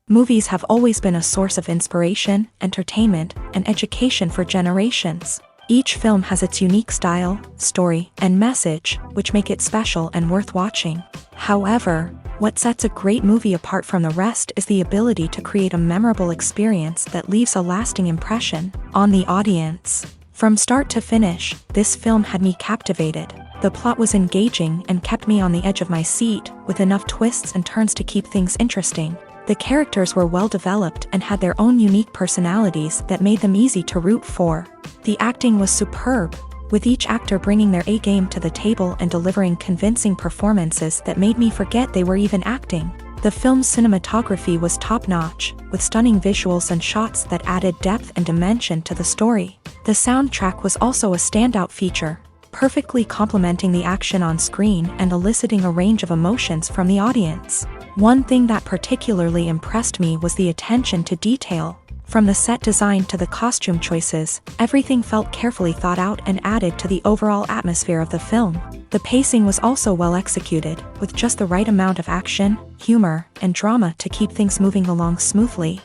Movies have always been a source of inspiration, entertainment, and education for generations. Each film has its unique style, story, and message, which make it special and worth watching. However, what sets a great movie apart from the rest is the ability to create a memorable experience that leaves a lasting impression on the audience. From start to finish, this film had me captivated. The plot was engaging and kept me on the edge of my seat, with enough twists and turns to keep things interesting. The characters were well developed and had their own unique personalities that made them easy to root for. The acting was superb, with each actor bringing their A-game to the table and delivering convincing performances that made me forget they were even acting. The film's cinematography was top-notch, with stunning visuals and shots that added depth and dimension to the story. The soundtrack was also a standout feature, perfectly complementing the action on screen and eliciting a range of emotions from the audience. One thing that particularly impressed me was the attention to detail. From the set design to the costume choices, everything felt carefully thought out and added to the overall atmosphere of the film. The pacing was also well executed, with just the right amount of action, humor, and drama to keep things moving along smoothly.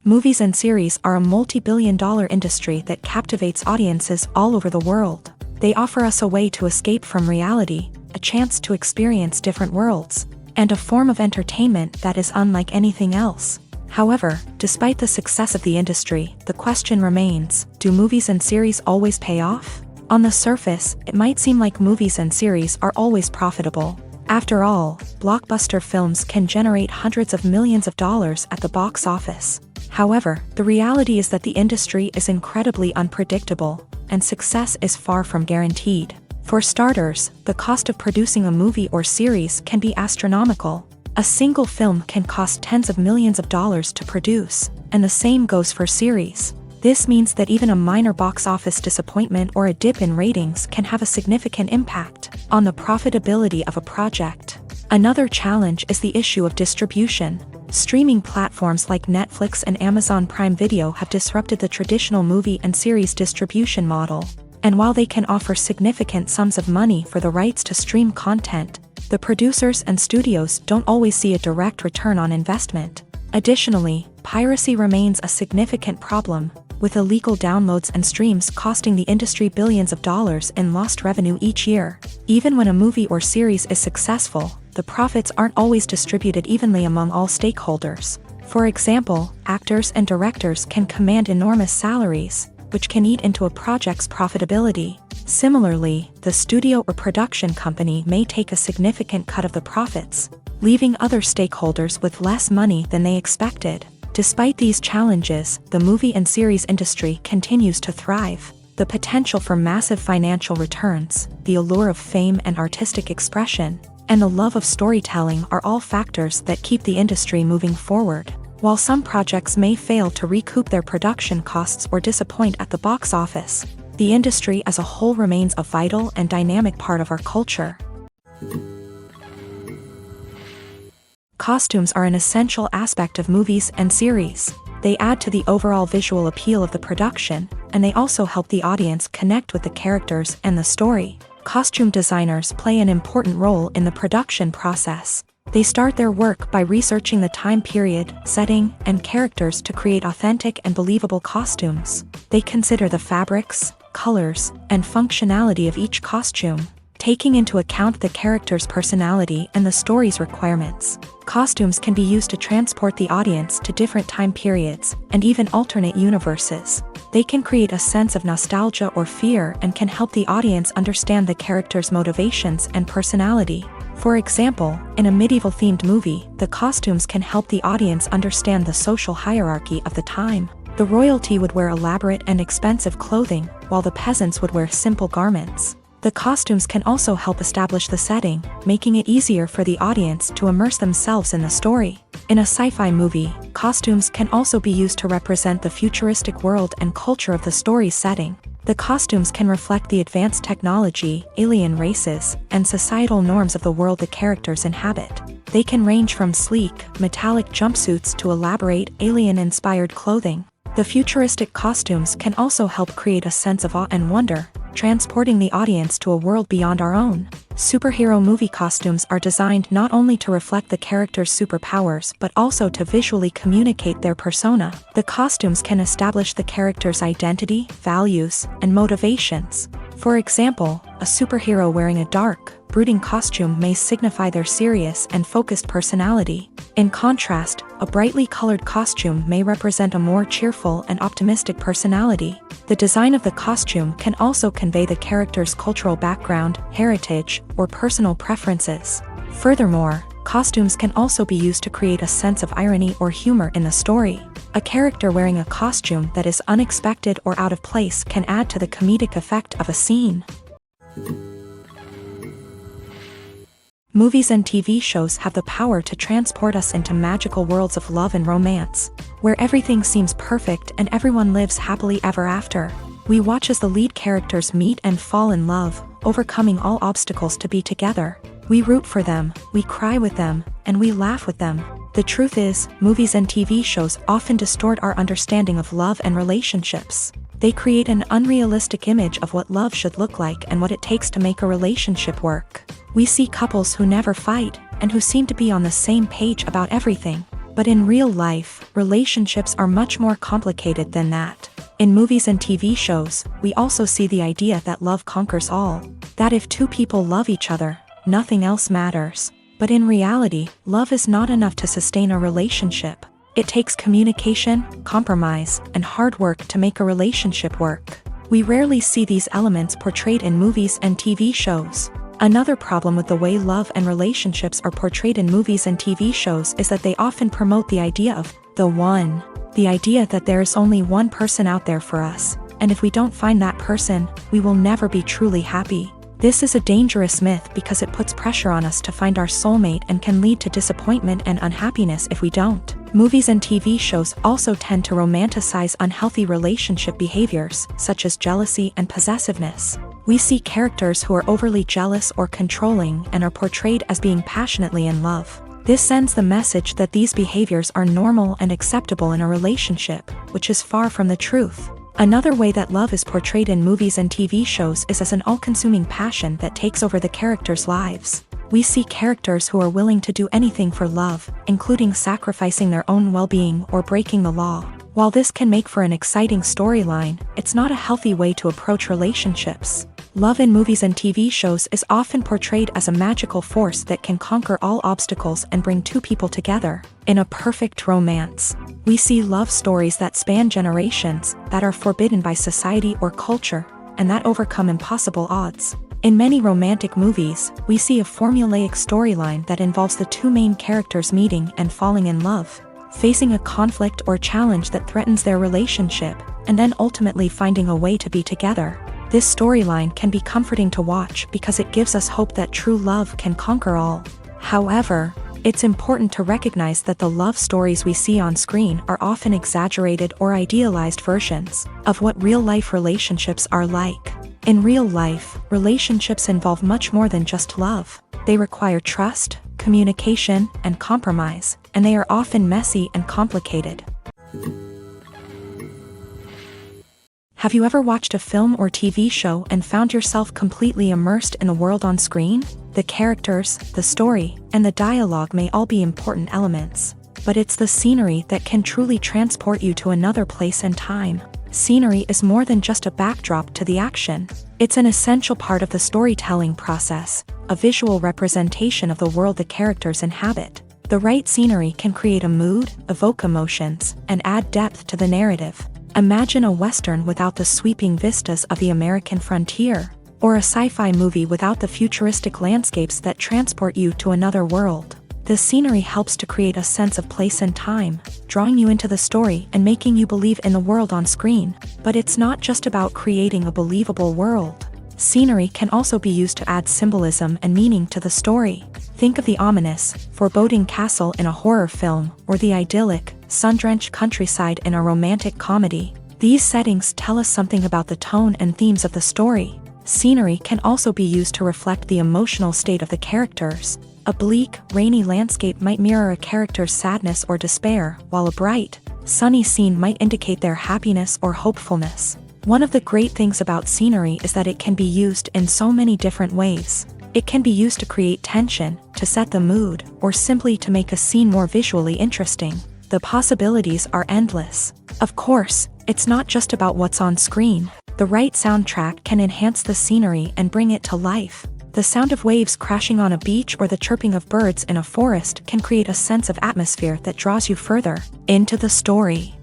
Movies and series are a multi-billion-dollar industry that captivates audiences all over the world. They offer us a way to escape from reality, a chance to experience different worlds, and a form of entertainment that is unlike anything else. However, despite the success of the industry, the question remains, do movies and series always pay off? On the surface, it might seem like movies and series are always profitable. After all, blockbuster films can generate hundreds of millions of dollars at the box office. However, the reality is that the industry is incredibly unpredictable, and success is far from guaranteed. For starters, the cost of producing a movie or series can be astronomical. A single film can cost tens of millions of dollars to produce, and the same goes for series. This means that even a minor box office disappointment or a dip in ratings can have a significant impact on the profitability of a project. Another challenge is the issue of distribution. Streaming platforms like Netflix and Amazon Prime Video have disrupted the traditional movie and series distribution model. And while they can offer significant sums of money for the rights to stream content, the producers and studios don't always see a direct return on investment. Additionally, piracy remains a significant problem, with illegal downloads and streams costing the industry billions of dollars in lost revenue each year. Even when a movie or series is successful, the profits aren't always distributed evenly among all stakeholders. For example, actors and directors can command enormous salaries, which can eat into a project's profitability. Similarly, the studio or production company may take a significant cut of the profits, leaving other stakeholders with less money than they expected. Despite these challenges, the movie and series industry continues to thrive. The potential for massive financial returns, the allure of fame and artistic expression, and the love of storytelling are all factors that keep the industry moving forward. While some projects may fail to recoup their production costs or disappoint at the box office, the industry as a whole remains a vital and dynamic part of our culture. Costumes are an essential aspect of movies and series. They add to the overall visual appeal of the production, and they also help the audience connect with the characters and the story. Costume designers play an important role in the production process. They start their work by researching the time period, setting, and characters to create authentic and believable costumes. They consider the fabrics, colors, and functionality of each costume. taking into account the character's personality and the story's requirements. Costumes can be used to transport the audience to different time periods, and even alternate universes. They can create a sense of nostalgia or fear and can help the audience understand the character's motivations and personality. For example, in a medieval-themed movie, the costumes can help the audience understand the social hierarchy of the time. The royalty would wear elaborate and expensive clothing, while the peasants would wear simple garments. The costumes can also help establish the setting, making it easier for the audience to immerse themselves in the story. In a sci-fi movie, costumes can also be used to represent the futuristic world and culture of the story's setting. The costumes can reflect the advanced technology, alien races, and societal norms of the world the characters inhabit. They can range from sleek, metallic jumpsuits to elaborate, alien-inspired clothing. The futuristic costumes can also help create a sense of awe and wonder, transporting the audience to a world beyond our own. Superhero movie costumes are designed not only to reflect the character's superpowers but also to visually communicate their persona. The costumes can establish the character's identity, values, and motivations. For example, a superhero wearing a dark, brooding costume may signify their serious and focused personality. In contrast, a brightly colored costume may represent a more cheerful and optimistic personality. The design of the costume can also convey the character's cultural background, heritage, or personal preferences. Furthermore, costumes can also be used to create a sense of irony or humor in the story. A character wearing a costume that is unexpected or out of place can add to the comedic effect of a scene. Movies and TV shows have the power to transport us into magical worlds of love and romance, where everything seems perfect and everyone lives happily ever after. We watch as the lead characters meet and fall in love, overcoming all obstacles to be together. We root for them, we cry with them, and we laugh with them. The truth is, movies and TV shows often distort our understanding of love and relationships. They create an unrealistic image of what love should look like and what it takes to make a relationship work. We see couples who never fight, and who seem to be on the same page about everything. But in real life, relationships are much more complicated than that. In movies and TV shows, we also see the idea that love conquers all. That if two people love each other, nothing else matters. But in reality, love is not enough to sustain a relationship. It takes communication, compromise, and hard work to make a relationship work. We rarely see these elements portrayed in movies and TV shows. Another problem with the way love and relationships are portrayed in movies and TV shows is that they often promote the idea of the one. The idea that there is only one person out there for us, and if we don't find that person, we will never be truly happy. This is a dangerous myth because it puts pressure on us to find our soulmate and can lead to disappointment and unhappiness if we don't. Movies and TV shows also tend to romanticize unhealthy relationship behaviors, such as jealousy and possessiveness. We see characters who are overly jealous or controlling and are portrayed as being passionately in love. This sends the message that these behaviors are normal and acceptable in a relationship, which is far from the truth. Another way that love is portrayed in movies and TV shows is as an all-consuming passion that takes over the characters' lives. We see characters who are willing to do anything for love, including sacrificing their own well-being or breaking the law. While this can make for an exciting storyline, it's not a healthy way to approach relationships. Love in movies and TV shows is often portrayed as a magical force that can conquer all obstacles and bring two people together. In a perfect romance, we see love stories that span generations, that are forbidden by society or culture, and that overcome impossible odds. In many romantic movies, we see a formulaic storyline that involves the two main characters meeting and falling in love, facing a conflict or challenge that threatens their relationship, and then ultimately finding a way to be together. This storyline can be comforting to watch because it gives us hope that true love can conquer all. However, it's important to recognize that the love stories we see on screen are often exaggerated or idealized versions of what real-life relationships are like. In real life, relationships involve much more than just love. They require trust, communication, and compromise, and they are often messy and complicated. Have you ever watched a film or TV show and found yourself completely immersed in the world on screen? The characters, the story, and the dialogue may all be important elements, but it's the scenery that can truly transport you to another place and time. Scenery is more than just a backdrop to the action. It's an essential part of the storytelling process, a visual representation of the world the characters inhabit. The right scenery can create a mood, evoke emotions, and add depth to the narrative. Imagine a Western without the sweeping vistas of the American frontier, or a sci-fi movie without the futuristic landscapes that transport you to another world. The scenery helps to create a sense of place and time, drawing you into the story and making you believe in the world on screen. But it's not just about creating a believable world. Scenery can also be used to add symbolism and meaning to the story. Think of the ominous, foreboding castle in a horror film, or the idyllic, sun-drenched countryside in a romantic comedy. These settings tell us something about the tone and themes of the story. Scenery can also be used to reflect the emotional state of the characters. A bleak, rainy landscape might mirror a character's sadness or despair, while a bright, sunny scene might indicate their happiness or hopefulness. One of the great things about scenery is that it can be used in so many different ways. It can be used to create tension, to set the mood, or simply to make a scene more visually interesting. The possibilities are endless. Of course, it's not just about what's on screen. The right soundtrack can enhance the scenery and bring it to life. The sound of waves crashing on a beach or the chirping of birds in a forest can create a sense of atmosphere that draws you further into the story.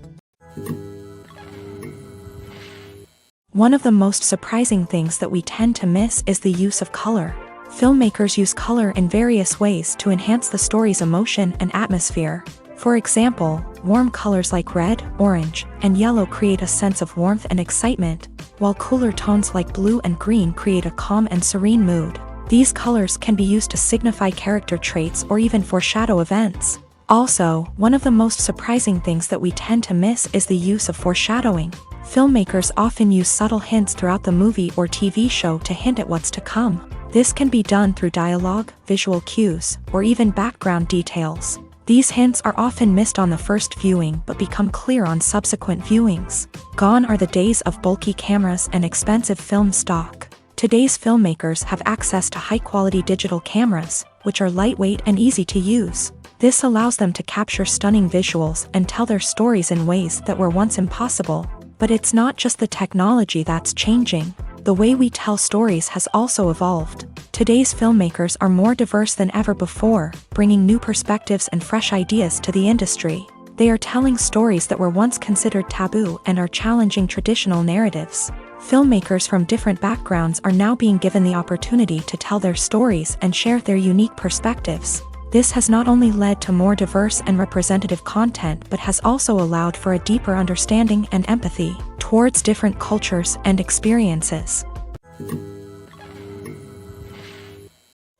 One of the most surprising things that we tend to miss is the use of color. Filmmakers use color in various ways to enhance the story's emotion and atmosphere. For example, warm colors like red, orange, and yellow create a sense of warmth and excitement, while cooler tones like blue and green create a calm and serene mood. These colors can be used to signify character traits or even foreshadow events. Also, one of the most surprising things that we tend to miss is the use of foreshadowing. Filmmakers often use subtle hints throughout the movie or TV show to hint at what's to come. This can be done through dialogue, visual cues, or even background details. These hints are often missed on the first viewing but become clear on subsequent viewings. Gone are the days of bulky cameras and expensive film stock. Today's filmmakers have access to high-quality digital cameras, which are lightweight and easy to use. This allows them to capture stunning visuals and tell their stories in ways that were once impossible. But it's not just the technology that's changing. The way we tell stories has also evolved. Today's filmmakers are more diverse than ever before, bringing new perspectives and fresh ideas to the industry. They are telling stories that were once considered taboo and are challenging traditional narratives. Filmmakers from different backgrounds are now being given the opportunity to tell their stories and share their unique perspectives. This has not only led to more diverse and representative content but has also allowed for a deeper understanding and empathy towards different cultures and experiences.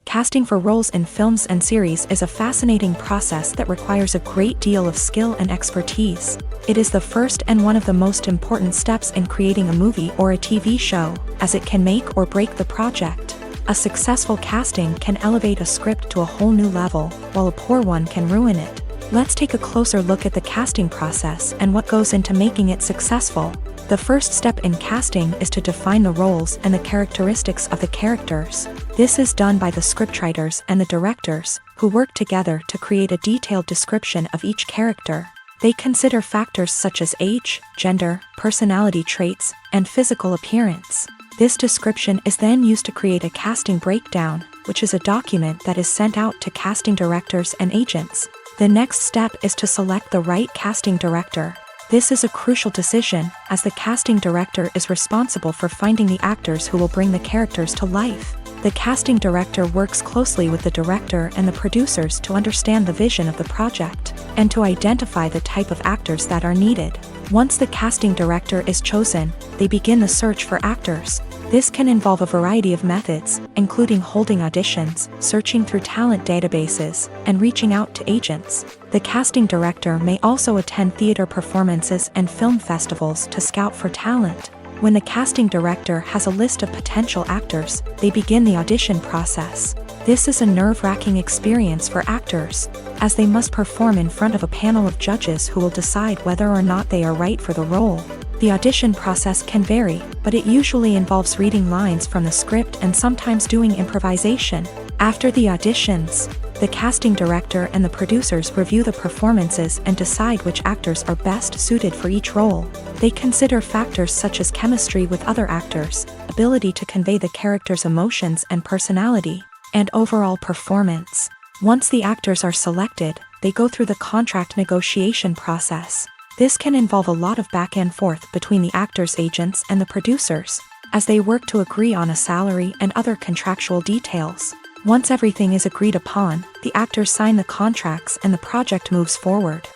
Casting for roles in films and series is a fascinating process that requires a great deal of skill and expertise. It is the first and one of the most important steps in creating a movie or a TV show, as it can make or break the project. A successful casting can elevate a script to a whole new level, while a poor one can ruin it. Let's take a closer look at the casting process and what goes into making it successful. The first step in casting is to define the roles and the characteristics of the characters. This is done by the scriptwriters and the directors, who work together to create a detailed description of each character. They consider factors such as age, gender, personality traits, and physical appearance. This description is then used to create a casting breakdown, which is a document that is sent out to casting directors and agents. The next step is to select the right casting director. This is a crucial decision, as the casting director is responsible for finding the actors who will bring the characters to life. The casting director works closely with the director and the producers to understand the vision of the project, and to identify the type of actors that are needed. Once the casting director is chosen, they begin the search for actors. This can involve a variety of methods, including holding auditions, searching through talent databases, and reaching out to agents. The casting director may also attend theater performances and film festivals to scout for talent. When the casting director has a list of potential actors, they begin the audition process. This is a nerve-wracking experience for actors, as they must perform in front of a panel of judges who will decide whether or not they are right for the role. The audition process can vary, but it usually involves reading lines from the script and sometimes doing improvisation. After the auditions, The casting director and the producers review the performances and decide which actors are best suited for each role. They consider factors such as chemistry with other actors, ability to convey the character's emotions and personality, and overall performance. Once the actors are selected, they go through the contract negotiation process. This can involve a lot of back and forth between the actors' agents and the producers, as they work to agree on a salary and other contractual details. Once everything is agreed upon, the actors sign the contracts and the project moves forward.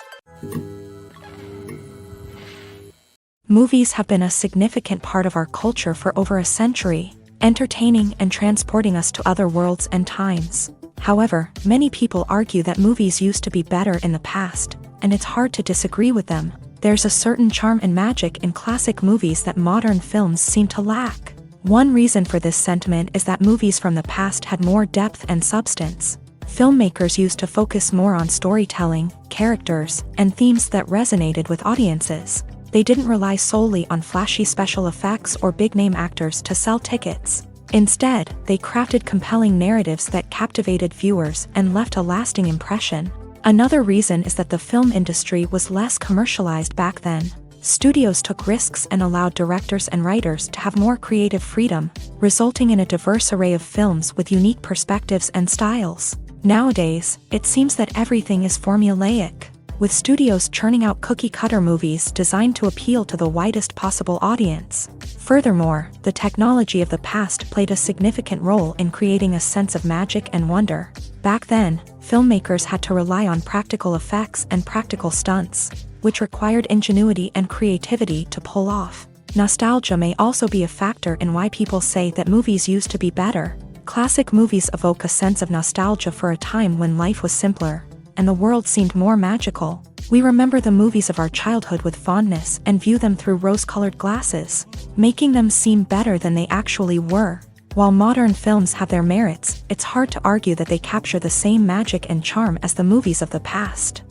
Movies have been a significant part of our culture for over a century, entertaining and transporting us to other worlds and times. However, many people argue that movies used to be better in the past, and it's hard to disagree with them. There's a certain charm and magic in classic movies that modern films seem to lack. One reason for this sentiment is that movies from the past had more depth and substance. Filmmakers used to focus more on storytelling, characters, and themes that resonated with audiences. They didn't rely solely on flashy special effects or big-name actors to sell tickets. Instead, they crafted compelling narratives that captivated viewers and left a lasting impression. Another reason is that the film industry was less commercialized back then. Studios took risks and allowed directors and writers to have more creative freedom, resulting in a diverse array of films with unique perspectives and styles. Nowadays, it seems that everything is formulaic, with studios churning out cookie-cutter movies designed to appeal to the widest possible audience. Furthermore, the technology of the past played a significant role in creating a sense of magic and wonder. Back then, filmmakers had to rely on practical effects and practical stunts, which required ingenuity and creativity to pull off. Nostalgia may also be a factor in why people say that movies used to be better. Classic movies evoke a sense of nostalgia for a time when life was simpler, and the world seemed more magical. We remember the movies of our childhood with fondness and view them through rose-colored glasses, making them seem better than they actually were. While modern films have their merits, it's hard to argue that they capture the same magic and charm as the movies of the past.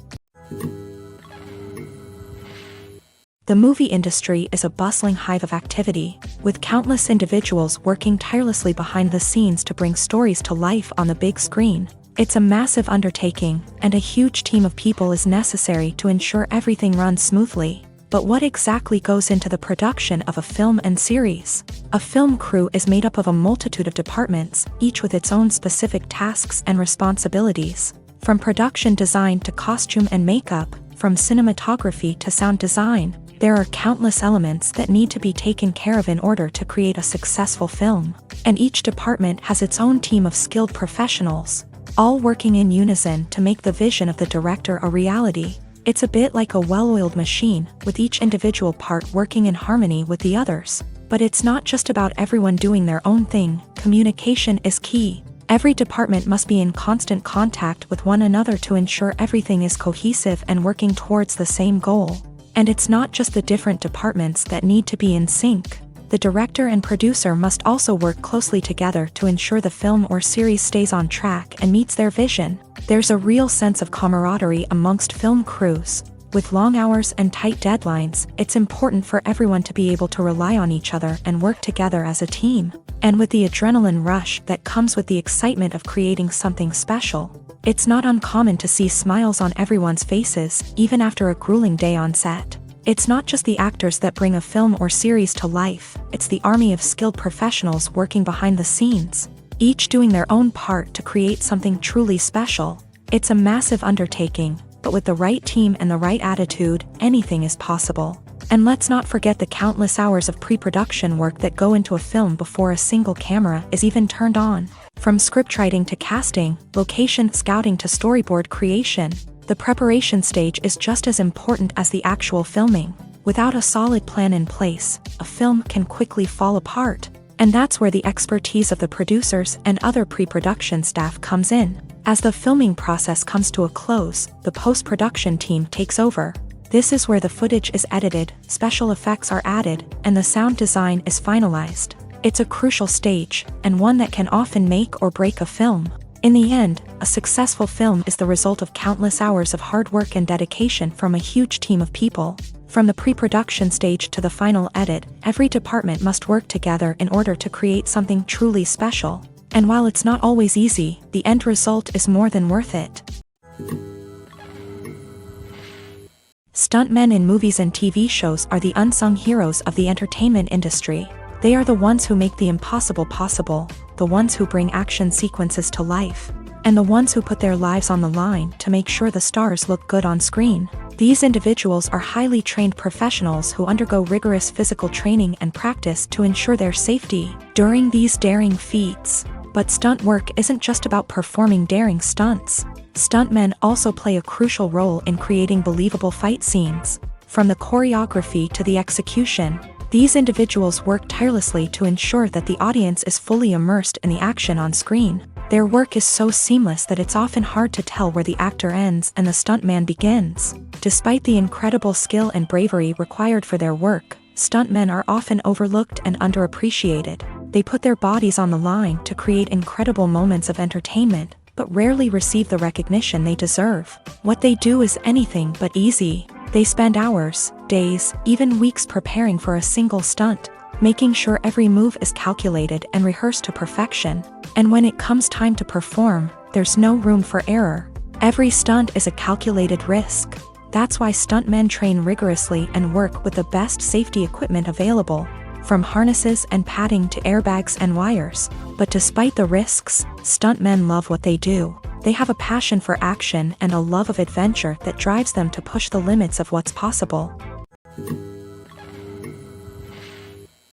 The movie industry is a bustling hive of activity, with countless individuals working tirelessly behind the scenes to bring stories to life on the big screen. It's a massive undertaking, and a huge team of people is necessary to ensure everything runs smoothly. But what exactly goes into the production of a film and series? A film crew is made up of a multitude of departments, each with its own specific tasks and responsibilities. From production design to costume and makeup, from cinematography to sound design, there are countless elements that need to be taken care of in order to create a successful film. And each department has its own team of skilled professionals, all working in unison to make the vision of the director a reality. It's a bit like a well-oiled machine, with each individual part working in harmony with the others. But it's not just about everyone doing their own thing. Communication is key. Every department must be in constant contact with one another to ensure everything is cohesive and working towards the same goal. And it's not just the different departments that need to be in sync. The director and producer must also work closely together to ensure the film or series stays on track and meets their vision. There's a real sense of camaraderie amongst film crews. With long hours and tight deadlines, it's important for everyone to be able to rely on each other and work together as a team. And with the adrenaline rush that comes with the excitement of creating something special, it's not uncommon to see smiles on everyone's faces, even after a grueling day on set. It's not just the actors that bring a film or series to life, it's the army of skilled professionals working behind the scenes, each doing their own part to create something truly special. It's a massive undertaking, but with the right team and the right attitude, anything is possible. And let's not forget the countless hours of pre-production work that go into a film before a single camera is even turned on. From scriptwriting to casting, location scouting to storyboard creation, the preparation stage is just as important as the actual filming. Without a solid plan in place, a film can quickly fall apart. And that's where the expertise of the producers and other pre-production staff comes in. As the filming process comes to a close, the post-production team takes over. This is where the footage is edited, special effects are added, and the sound design is finalized. It's a crucial stage, and one that can often make or break a film. In the end, a successful film is the result of countless hours of hard work and dedication from a huge team of people. From the pre-production stage to the final edit, every department must work together in order to create something truly special. And while it's not always easy, the end result is more than worth it. Stuntmen in movies and TV shows are the unsung heroes of the entertainment industry. They are the ones who make the impossible possible, the ones who bring action sequences to life, and the ones who put their lives on the line to make sure the stars look good on screen. These individuals are highly trained professionals who undergo rigorous physical training and practice to ensure their safety during these daring feats. But stunt work isn't just about performing daring stunts. Stuntmen also play a crucial role in creating believable fight scenes. From the choreography to the execution, these individuals work tirelessly to ensure that the audience is fully immersed in the action on screen. Their work is so seamless that it's often hard to tell where the actor ends and the stuntman begins. Despite the incredible skill and bravery required for their work, stuntmen are often overlooked and underappreciated. They put their bodies on the line to create incredible moments of entertainment, but rarely receive the recognition they deserve. What they do is anything but easy. They spend hours, days, even weeks preparing for a single stunt, making sure every move is calculated and rehearsed to perfection. And when it comes time to perform, there's no room for error. Every stunt is a calculated risk. That's why stuntmen train rigorously and work with the best safety equipment available, from harnesses and padding to airbags and wires. But despite the risks, stuntmen love what they do. They have a passion for action and a love of adventure that drives them to push the limits of what's possible.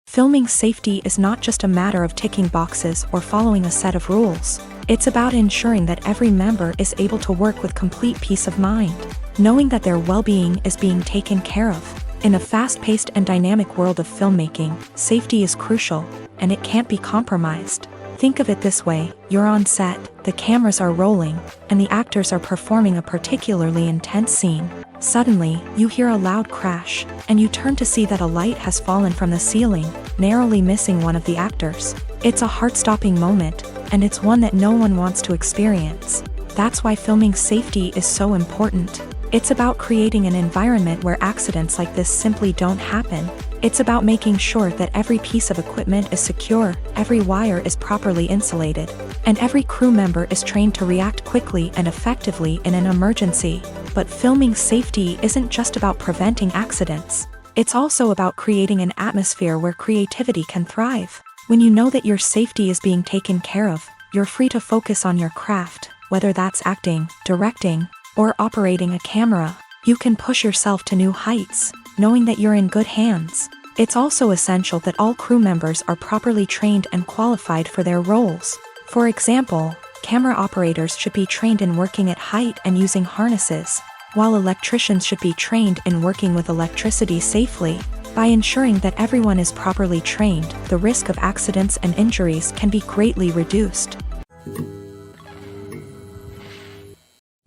Filming safety is not just a matter of ticking boxes or following a set of rules. It's about ensuring that every member is able to work with complete peace of mind, knowing that their well-being is being taken care of. In a fast-paced and dynamic world of filmmaking, safety is crucial, and it can't be compromised. Think of it this way: you're on set, the cameras are rolling, and the actors are performing a particularly intense scene. Suddenly, you hear a loud crash, and you turn to see that a light has fallen from the ceiling, narrowly missing one of the actors. It's a heart-stopping moment, and it's one that no one wants to experience. That's why filming safety is so important. It's about creating an environment where accidents like this simply don't happen. It's about making sure that every piece of equipment is secure, every wire is properly insulated, and every crew member is trained to react quickly and effectively in an emergency. But filming safety isn't just about preventing accidents. It's also about creating an atmosphere where creativity can thrive. When you know that your safety is being taken care of, you're free to focus on your craft, whether that's acting, directing, or operating a camera. You can push yourself to new heights, knowing that you're in good hands. It's also essential that all crew members are properly trained and qualified for their roles. For example, camera operators should be trained in working at height and using harnesses, while electricians should be trained in working with electricity safely. By ensuring that everyone is properly trained, the risk of accidents and injuries can be greatly reduced.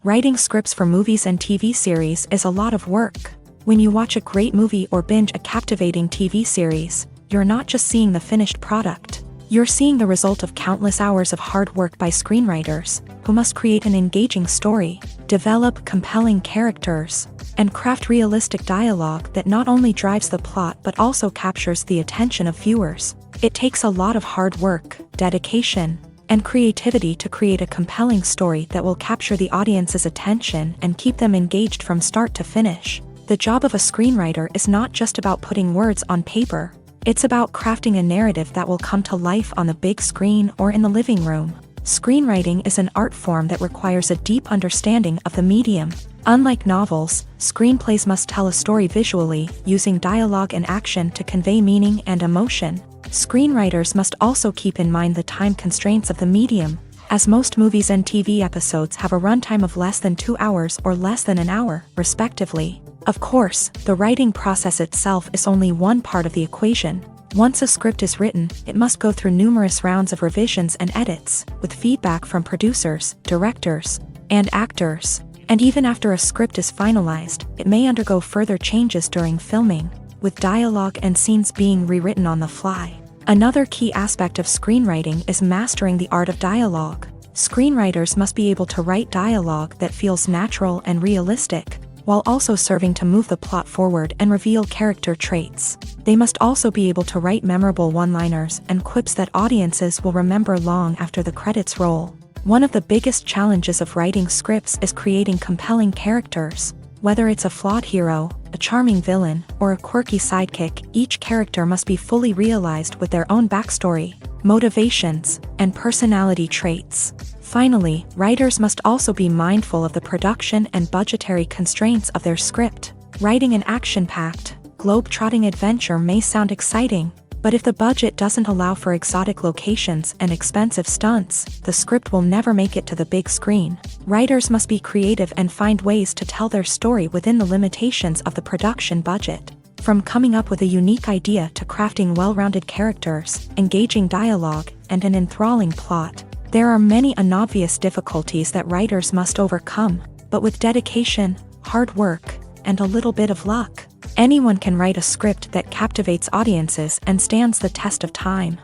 Writing scripts for movies and TV series is a lot of work. When you watch a great movie or binge a captivating TV series, you're not just seeing the finished product. You're seeing the result of countless hours of hard work by screenwriters, who must create an engaging story, develop compelling characters, and craft realistic dialogue that not only drives the plot but also captures the attention of viewers. It takes a lot of hard work, dedication, and creativity to create a compelling story that will capture the audience's attention and keep them engaged from start to finish. The job of a screenwriter is not just about putting words on paper. It's about crafting a narrative that will come to life on the big screen or in the living room. Screenwriting is an art form that requires a deep understanding of the medium. Unlike novels, screenplays must tell a story visually, using dialogue and action to convey meaning and emotion. Screenwriters must also keep in mind the time constraints of the medium, as most movies and TV episodes have a runtime of less than 2 hours or less than an hour, respectively. Of course, the writing process itself is only one part of the equation. Once a script is written, it must go through numerous rounds of revisions and edits, with feedback from producers, directors, and actors. And even after a script is finalized, it may undergo further changes during filming, with dialogue and scenes being rewritten on the fly. Another key aspect of screenwriting is mastering the art of dialogue. Screenwriters must be able to write dialogue that feels natural and realistic. while also serving to move the plot forward and reveal character traits. They must also be able to write memorable one-liners and quips that audiences will remember long after the credits roll. One of the biggest challenges of writing scripts is creating compelling characters. Whether it's a flawed hero, a charming villain, or a quirky sidekick, each character must be fully realized with their own backstory, motivations, and personality traits. Finally, writers must also be mindful of the production and budgetary constraints of their script. Writing an action-packed, globe-trotting adventure may sound exciting, but if the budget doesn't allow for exotic locations and expensive stunts, the script will never make it to the big screen. Writers must be creative and find ways to tell their story within the limitations of the production budget. From coming up with a unique idea to crafting well-rounded characters, engaging dialogue, and an enthralling plot, there are many unobvious difficulties that writers must overcome, but with dedication, hard work, and a little bit of luck, anyone can write a script that captivates audiences and stands the test of time.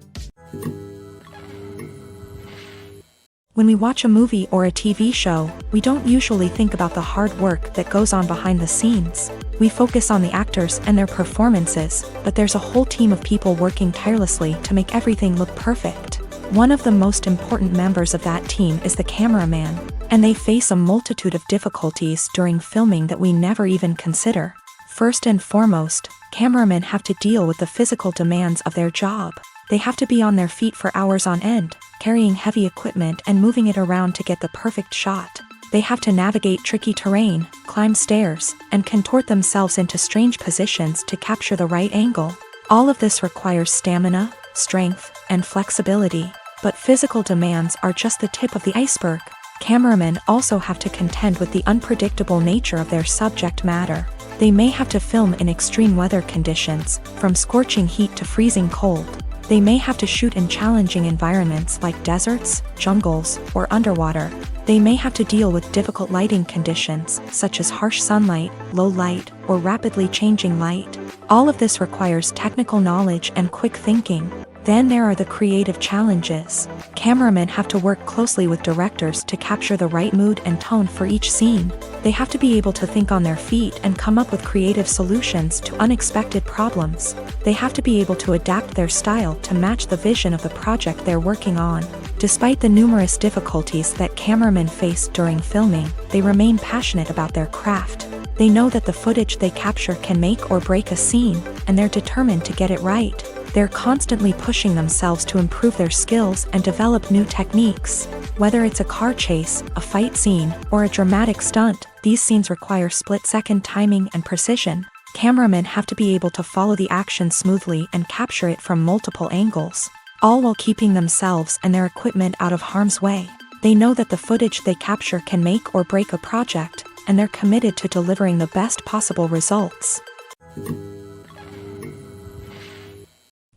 When we watch a movie or a TV show, we don't usually think about the hard work that goes on behind the scenes. We focus on the actors and their performances, but there's a whole team of people working tirelessly to make everything look perfect. One of the most important members of that team is the cameraman, and they face a multitude of difficulties during filming that we never even consider. First and foremost, cameramen have to deal with the physical demands of their job. They have to be on their feet for hours on end, carrying heavy equipment and moving it around to get the perfect shot. They have to navigate tricky terrain, climb stairs, and contort themselves into strange positions to capture the right angle. All of this requires stamina, strength, and flexibility. But physical demands are just the tip of the iceberg. Cameramen also have to contend with the unpredictable nature of their subject matter. They may have to film in extreme weather conditions, from scorching heat to freezing cold. They may have to shoot in challenging environments like deserts, jungles, or underwater. They may have to deal with difficult lighting conditions, such as harsh sunlight, low light, or rapidly changing light. All of this requires technical knowledge and quick thinking. Then there are the creative challenges. Cameramen have to work closely with directors to capture the right mood and tone for each scene. They have to be able to think on their feet and come up with creative solutions to unexpected problems. They have to be able to adapt their style to match the vision of the project they're working on. Despite the numerous difficulties that cameramen face during filming, they remain passionate about their craft. They know that the footage they capture can make or break a scene, and they're determined to get it right. They're constantly pushing themselves to improve their skills and develop new techniques. Whether it's a car chase, a fight scene, or a dramatic stunt, these scenes require split-second timing and precision. Cameramen have to be able to follow the action smoothly and capture it from multiple angles, all while keeping themselves and their equipment out of harm's way. They know that the footage they capture can make or break a project, and they're committed to delivering the best possible results.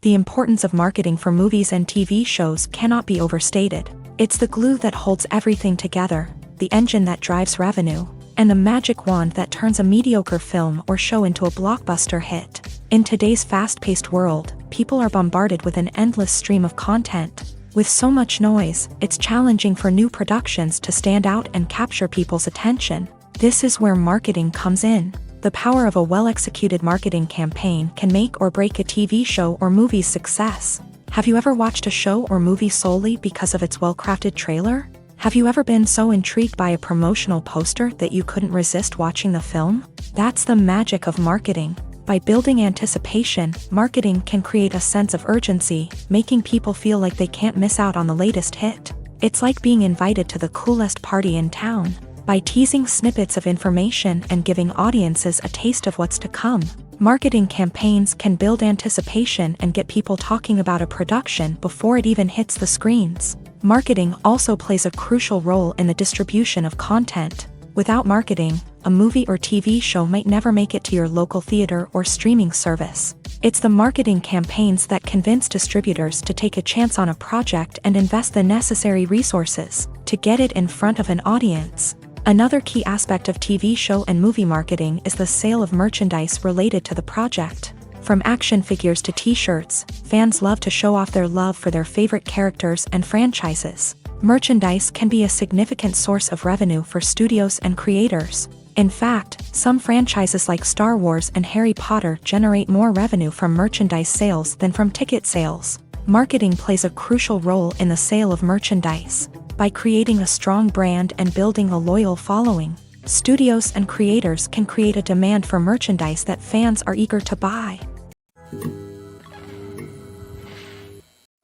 The importance of marketing for movies and TV shows cannot be overstated. It's the glue that holds everything together, the engine that drives revenue, and the magic wand that turns a mediocre film or show into a blockbuster hit. In today's fast-paced world, people are bombarded with an endless stream of content. With so much noise, it's challenging for new productions to stand out and capture people's attention. This is where marketing comes in. The power of a well-executed marketing campaign can make or break a TV show or movie's success. Have you ever watched a show or movie solely because of its well-crafted trailer? Have you ever been so intrigued by a promotional poster that you couldn't resist watching the film? That's the magic of marketing. By building anticipation, marketing can create a sense of urgency, making people feel like they can't miss out on the latest hit. It's like being invited to the coolest party in town. By teasing snippets of information and giving audiences a taste of what's to come, marketing campaigns can build anticipation and get people talking about a production before it even hits the screens. Marketing also plays a crucial role in the distribution of content. Without marketing, a movie or TV show might never make it to your local theater or streaming service. It's the marketing campaigns that convince distributors to take a chance on a project and invest the necessary resources to get it in front of an audience. Another key aspect of TV show and movie marketing is the sale of merchandise related to the project. From action figures to t-shirts, fans love to show off their love for their favorite characters and franchises. Merchandise can be a significant source of revenue for studios and creators. In fact, some franchises like Star Wars and Harry Potter generate more revenue from merchandise sales than from ticket sales. Marketing plays a crucial role in the sale of merchandise. By creating a strong brand and building a loyal following, studios and creators can create a demand for merchandise that fans are eager to buy.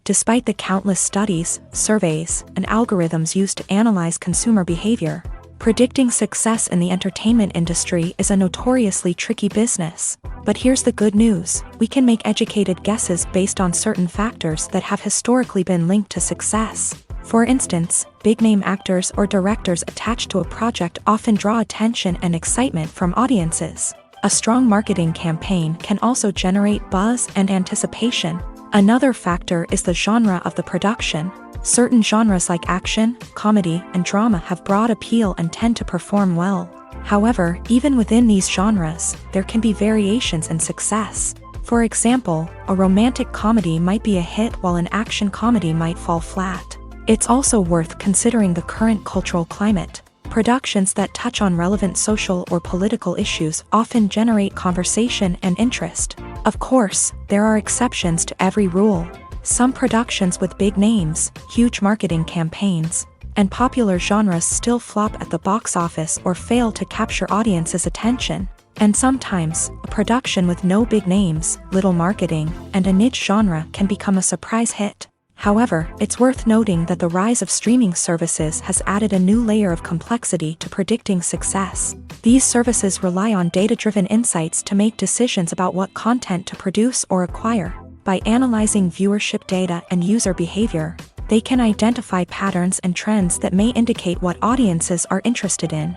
Despite the countless studies, surveys, and algorithms used to analyze consumer behavior, predicting success in the entertainment industry is a notoriously tricky business. But here's the good news: we can make educated guesses based on certain factors that have historically been linked to success. For instance, big-name actors or directors attached to a project often draw attention and excitement from audiences. A strong marketing campaign can also generate buzz and anticipation. Another factor is the genre of the production. Certain genres like action, comedy, and drama have broad appeal and tend to perform well. However, even within these genres, there can be variations in success. For example, a romantic comedy might be a hit while an action comedy might fall flat. It's also worth considering the current cultural climate. Productions that touch on relevant social or political issues often generate conversation and interest. Of course, there are exceptions to every rule. Some productions with big names, huge marketing campaigns, and popular genres still flop at the box office or fail to capture audiences' attention. And sometimes, a production with no big names, little marketing, and a niche genre can become a surprise hit. However, it's worth noting that the rise of streaming services has added a new layer of complexity to predicting success. These services rely on data-driven insights to make decisions about what content to produce or acquire. By analyzing viewership data and user behavior, they can identify patterns and trends that may indicate what audiences are interested in.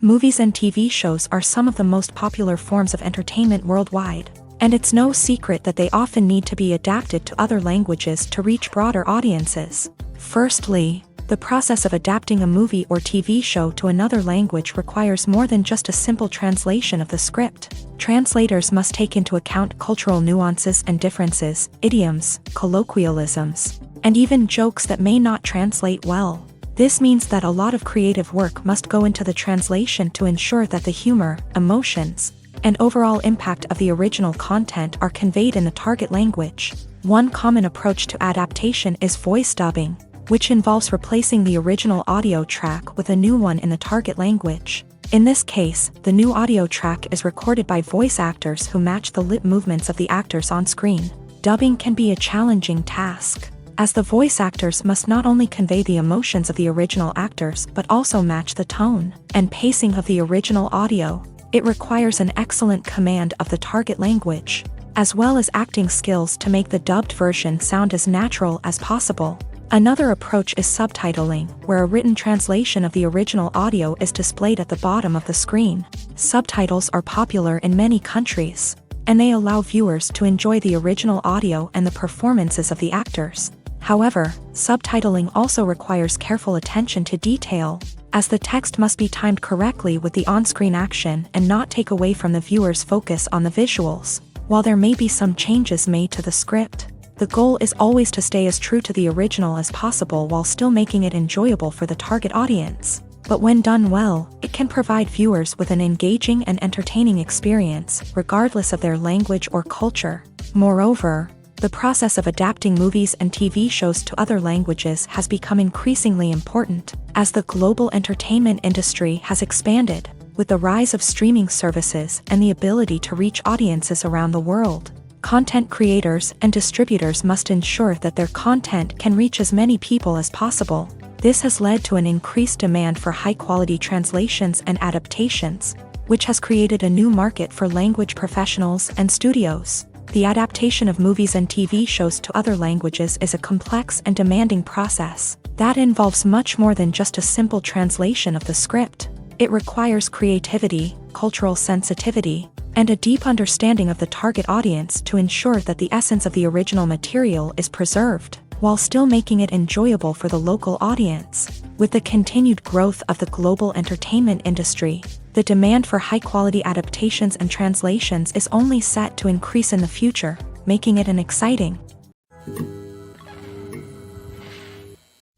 Movies and TV shows are some of the most popular forms of entertainment worldwide. And it's no secret that they often need to be adapted to other languages to reach broader audiences. Firstly, the process of adapting a movie or TV show to another language requires more than just a simple translation of the script. Translators must take into account cultural nuances and differences, idioms, colloquialisms, and even jokes that may not translate well. This means that a lot of creative work must go into the translation to ensure that the humor, emotions, and overall impact of the original content are conveyed in the target language. One common approach to adaptation is voice dubbing, which involves replacing the original audio track with a new one in the target language. In this case, the new audio track is recorded by voice actors who match the lip movements of the actors on screen. Dubbing can be a challenging task, as the voice actors must not only convey the emotions of the original actors but also match the tone and pacing of the original audio. It requires an excellent command of the target language, as well as acting skills to make the dubbed version sound as natural as possible. Another approach is subtitling, where a written translation of the original audio is displayed at the bottom of the screen. Subtitles are popular in many countries, and they allow viewers to enjoy the original audio and the performances of the actors. However, subtitling also requires careful attention to detail, as the text must be timed correctly with the on-screen action and not take away from the viewer's focus on the visuals. While there may be some changes made to the script, the goal is always to stay as true to the original as possible while still making it enjoyable for the target audience. But when done well, it can provide viewers with an engaging and entertaining experience, regardless of their language or culture. Moreover, the process of adapting movies and TV shows to other languages has become increasingly important, as the global entertainment industry has expanded, with the rise of streaming services and the ability to reach audiences around the world. Content creators and distributors must ensure that their content can reach as many people as possible. This has led to an increased demand for high-quality translations and adaptations, which has created a new market for language professionals and studios. The adaptation of movies and TV shows to other languages is a complex and demanding process that involves much more than just a simple translation of the script. It requires creativity, cultural sensitivity, and a deep understanding of the target audience to ensure that the essence of the original material is preserved, while still making it enjoyable for the local audience. With the continued growth of the global entertainment industry, the demand for high-quality adaptations and translations is only set to increase in the future, making it an exciting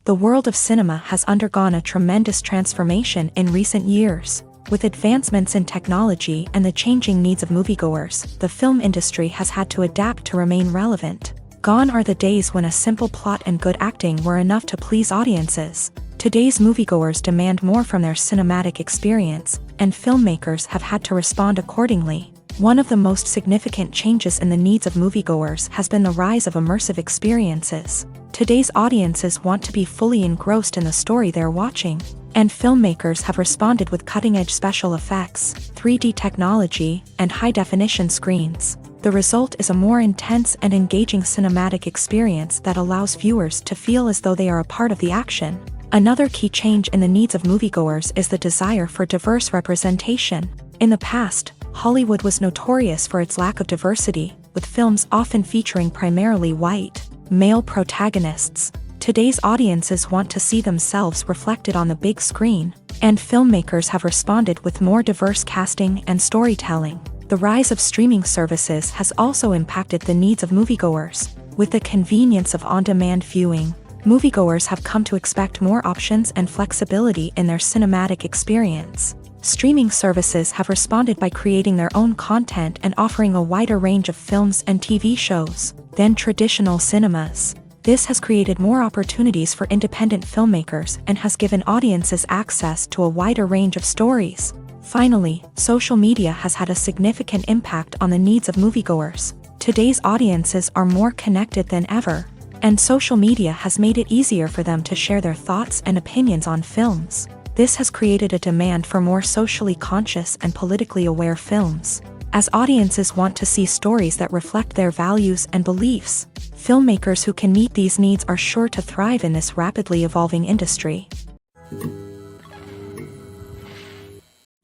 The world of cinema has undergone a tremendous transformation in recent years. With advancements in technology and the changing needs of moviegoers, the film industry has had to adapt to remain relevant. Gone are the days when a simple plot and good acting were enough to please audiences. Today's moviegoers demand more from their cinematic experience, and filmmakers have had to respond accordingly. One of the most significant changes in the needs of moviegoers has been the rise of immersive experiences. Today's audiences want to be fully engrossed in the story they're watching, and filmmakers have responded with cutting-edge special effects, 3D technology, and high-definition screens. The result is a more intense and engaging cinematic experience that allows viewers to feel as though they are a part of the action. Another key change in the needs of moviegoers is the desire for diverse representation. In the past, Hollywood was notorious for its lack of diversity, with films often featuring primarily white, male protagonists. Today's audiences want to see themselves reflected on the big screen, and filmmakers have responded with more diverse casting and storytelling. The rise of streaming services has also impacted the needs of moviegoers. With the convenience of on-demand viewing, moviegoers have come to expect more options and flexibility in their cinematic experience. Streaming services have responded by creating their own content and offering a wider range of films and TV shows than traditional cinemas. This has created more opportunities for independent filmmakers and has given audiences access to a wider range of stories. Finally, social media has had a significant impact on the needs of moviegoers. Today's audiences are more connected than ever, and social media has made it easier for them to share their thoughts and opinions on films. This has created a demand for more socially conscious and politically aware films. As audiences want to see stories that reflect their values and beliefs, filmmakers who can meet these needs are sure to thrive in this rapidly evolving industry.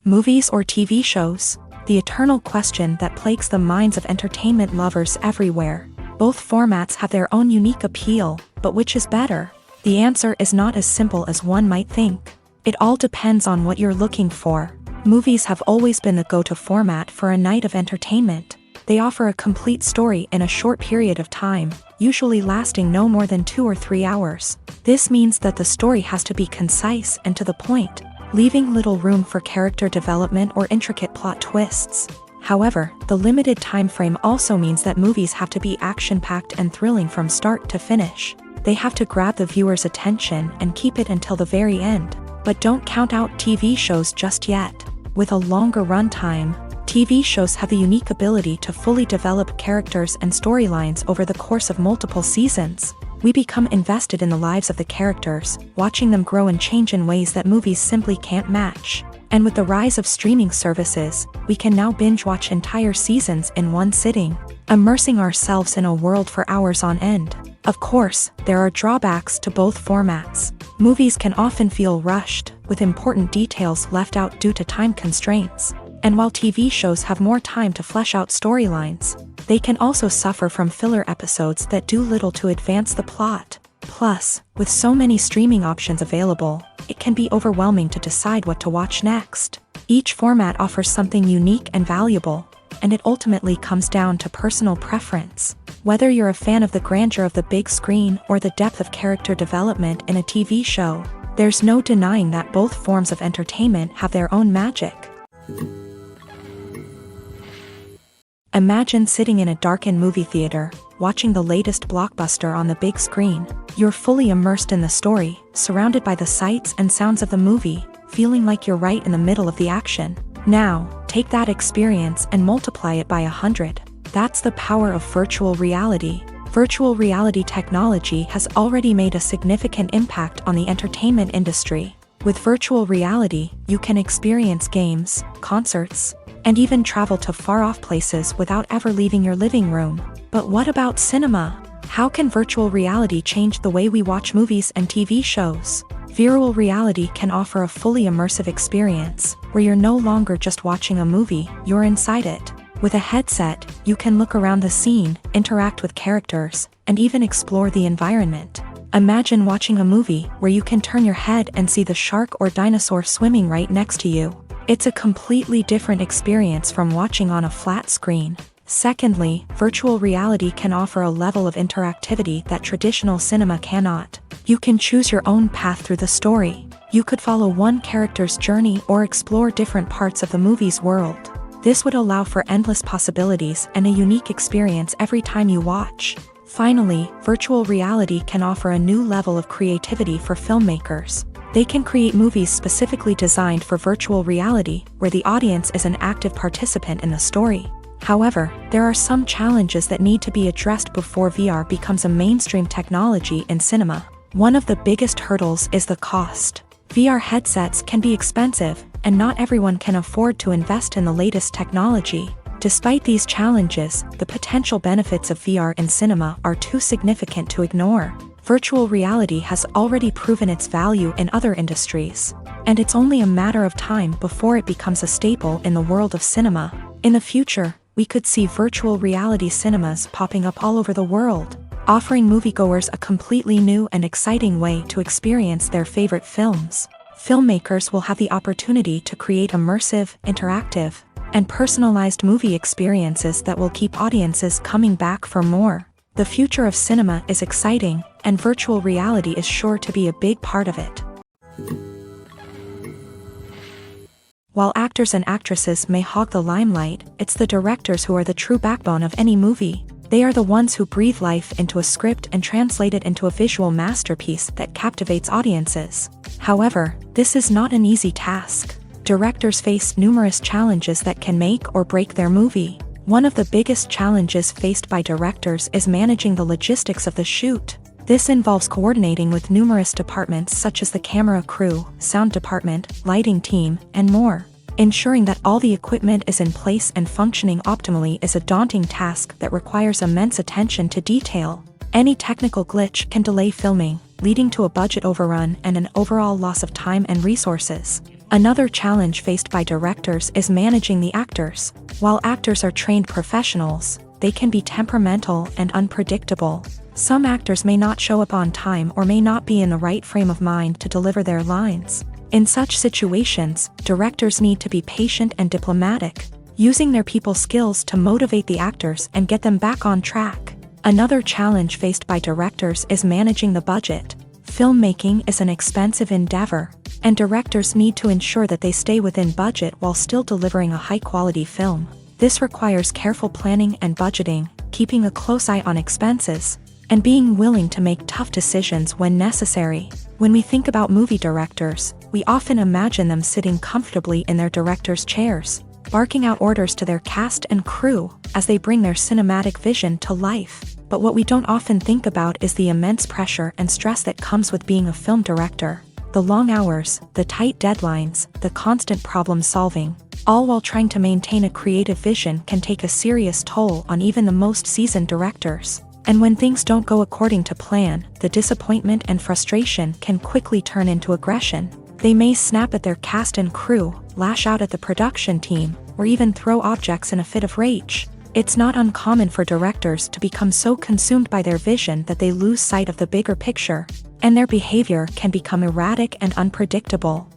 Movies or TV shows? The eternal question that plagues the minds of entertainment lovers everywhere. Both formats have their own unique appeal, but which is better? The answer is not as simple as one might think. It all depends on what you're looking for. Movies have always been the go-to format for a night of entertainment. They offer a complete story in a short period of time, usually lasting no more than 2 or 3 hours. This means that the story has to be concise and to the point, leaving little room for character development or intricate plot twists. However, the limited time frame also means that movies have to be action-packed and thrilling from start to finish. They have to grab the viewer's attention and keep it until the very end. But don't count out TV shows just yet. With a longer runtime, TV shows have the unique ability to fully develop characters and storylines over the course of multiple seasons. We become invested in the lives of the characters, watching them grow and change in ways that movies simply can't match. And with the rise of streaming services, we can now binge-watch entire seasons in one sitting, immersing ourselves in a world for hours on end. Of course, there are drawbacks to both formats. Movies can often feel rushed, with important details left out due to time constraints. And while TV shows have more time to flesh out storylines, they can also suffer from filler episodes that do little to advance the plot. Plus, with so many streaming options available, it can be overwhelming to decide what to watch next. Each format offers something unique and valuable, and it ultimately comes down to personal preference. Whether you're a fan of the grandeur of the big screen or the depth of character development in a TV show, there's no denying that both forms of entertainment have their own magic. Imagine sitting in a darkened movie theater, watching the latest blockbuster on the big screen. You're fully immersed in the story, surrounded by the sights and sounds of the movie, feeling like you're right in the middle of the action. Now, take that experience and multiply it by 100. That's the power of virtual reality. Virtual reality technology has already made a significant impact on the entertainment industry. With virtual reality, you can experience games, concerts, and even travel to far-off places without ever leaving your living room. But what about cinema? How can virtual reality change the way we watch movies and TV shows? Virtual reality can offer a fully immersive experience, where you're no longer just watching a movie, you're inside it. With a headset, you can look around the scene, interact with characters, and even explore the environment. Imagine watching a movie where you can turn your head and see the shark or dinosaur swimming right next to you. It's a completely different experience from watching on a flat screen. Secondly, virtual reality can offer a level of interactivity that traditional cinema cannot. You can choose your own path through the story. You could follow one character's journey or explore different parts of the movie's world. This would allow for endless possibilities and a unique experience every time you watch. Finally, virtual reality can offer a new level of creativity for filmmakers. They can create movies specifically designed for virtual reality, where the audience is an active participant in the story. However, there are some challenges that need to be addressed before VR becomes a mainstream technology in cinema. One of the biggest hurdles is the cost. VR headsets can be expensive, and not everyone can afford to invest in the latest technology. Despite these challenges, the potential benefits of VR in cinema are too significant to ignore. Virtual reality has already proven its value in other industries, and it's only a matter of time before it becomes a staple in the world of cinema. In the future, we could see virtual reality cinemas popping up all over the world, offering moviegoers a completely new and exciting way to experience their favorite films. Filmmakers will have the opportunity to create immersive, interactive, and personalized movie experiences that will keep audiences coming back for more. The future of cinema is exciting, and virtual reality is sure to be a big part of it. While actors and actresses may hog the limelight, it's the directors who are the true backbone of any movie. They are the ones who breathe life into a script and translate it into a visual masterpiece that captivates audiences. However, this is not an easy task. Directors face numerous challenges that can make or break their movie. One of the biggest challenges faced by directors is managing the logistics of the shoot. This involves coordinating with numerous departments such as the camera crew, sound department, lighting team, and more. Ensuring that all the equipment is in place and functioning optimally is a daunting task that requires immense attention to detail. Any technical glitch can delay filming, leading to a budget overrun and an overall loss of time and resources. Another challenge faced by directors is managing the actors. While actors are trained professionals, they can be temperamental and unpredictable. Some actors may not show up on time or may not be in the right frame of mind to deliver their lines. In such situations, directors need to be patient and diplomatic, using their people skills to motivate the actors and get them back on track. Another challenge faced by directors is managing the budget. Filmmaking is an expensive endeavor, and directors need to ensure that they stay within budget while still delivering a high-quality film. This requires careful planning and budgeting, keeping a close eye on expenses, and being willing to make tough decisions when necessary. When we think about movie directors, we often imagine them sitting comfortably in their director's chairs, barking out orders to their cast and crew as they bring their cinematic vision to life. But what we don't often think about is the immense pressure and stress that comes with being a film director. The long hours, the tight deadlines, the constant problem solving, all while trying to maintain a creative vision can take a serious toll on even the most seasoned directors. And when things don't go according to plan, the disappointment and frustration can quickly turn into aggression. They may snap at their cast and crew, lash out at the production team, or even throw objects in a fit of rage. It's not uncommon for directors to become so consumed by their vision that they lose sight of the bigger picture, and their behavior can become erratic and unpredictable.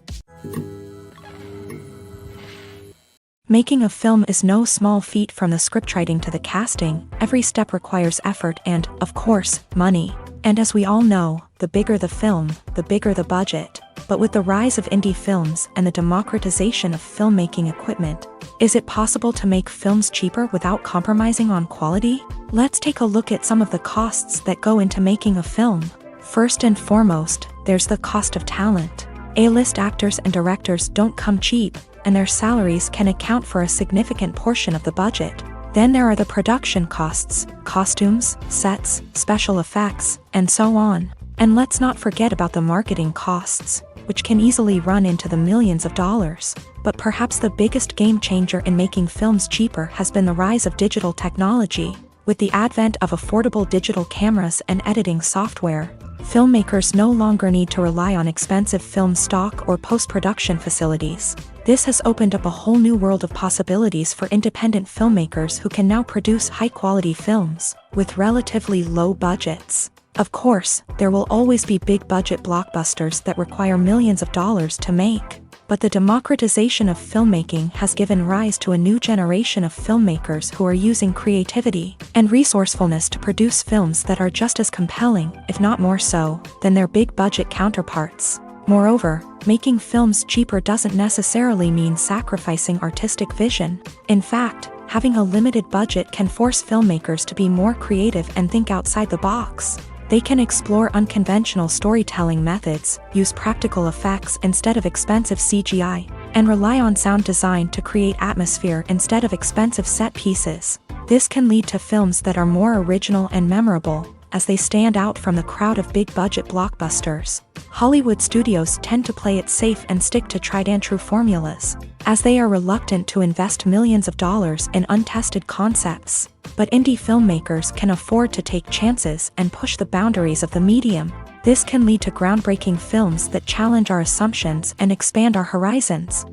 Making a film is no small feat. From the scriptwriting to the casting, every step requires effort and, of course, money. And as we all know, the bigger the film, the bigger the budget. But with the rise of indie films and the democratization of filmmaking equipment, is it possible to make films cheaper without compromising on quality? Let's take a look at some of the costs that go into making a film. First and foremost, there's the cost of talent. A-list actors and directors don't come cheap, and their salaries can account for a significant portion of the budget. Then there are the production costs, costumes, sets, special effects, and so on. And let's not forget about the marketing costs, which can easily run into the millions of dollars. But perhaps the biggest game changer in making films cheaper has been the rise of digital technology. With the advent of affordable digital cameras and editing software, filmmakers no longer need to rely on expensive film stock or post-production facilities. This has opened up a whole new world of possibilities for independent filmmakers who can now produce high-quality films with relatively low budgets. Of course, there will always be big-budget blockbusters that require millions of dollars to make. But the democratization of filmmaking has given rise to a new generation of filmmakers who are using creativity and resourcefulness to produce films that are just as compelling, if not more so, than their big-budget counterparts. Moreover, making films cheaper doesn't necessarily mean sacrificing artistic vision. In fact, having a limited budget can force filmmakers to be more creative and think outside the box. They can explore unconventional storytelling methods, use practical effects instead of expensive CGI, and rely on sound design to create atmosphere instead of expensive set pieces. This can lead to films that are more original and memorable, as they stand out from the crowd of big-budget blockbusters. Hollywood studios tend to play it safe and stick to tried-and-true formulas, as they are reluctant to invest millions of dollars in untested concepts. But indie filmmakers can afford to take chances and push the boundaries of the medium. This can lead to groundbreaking films that challenge our assumptions and expand our horizons.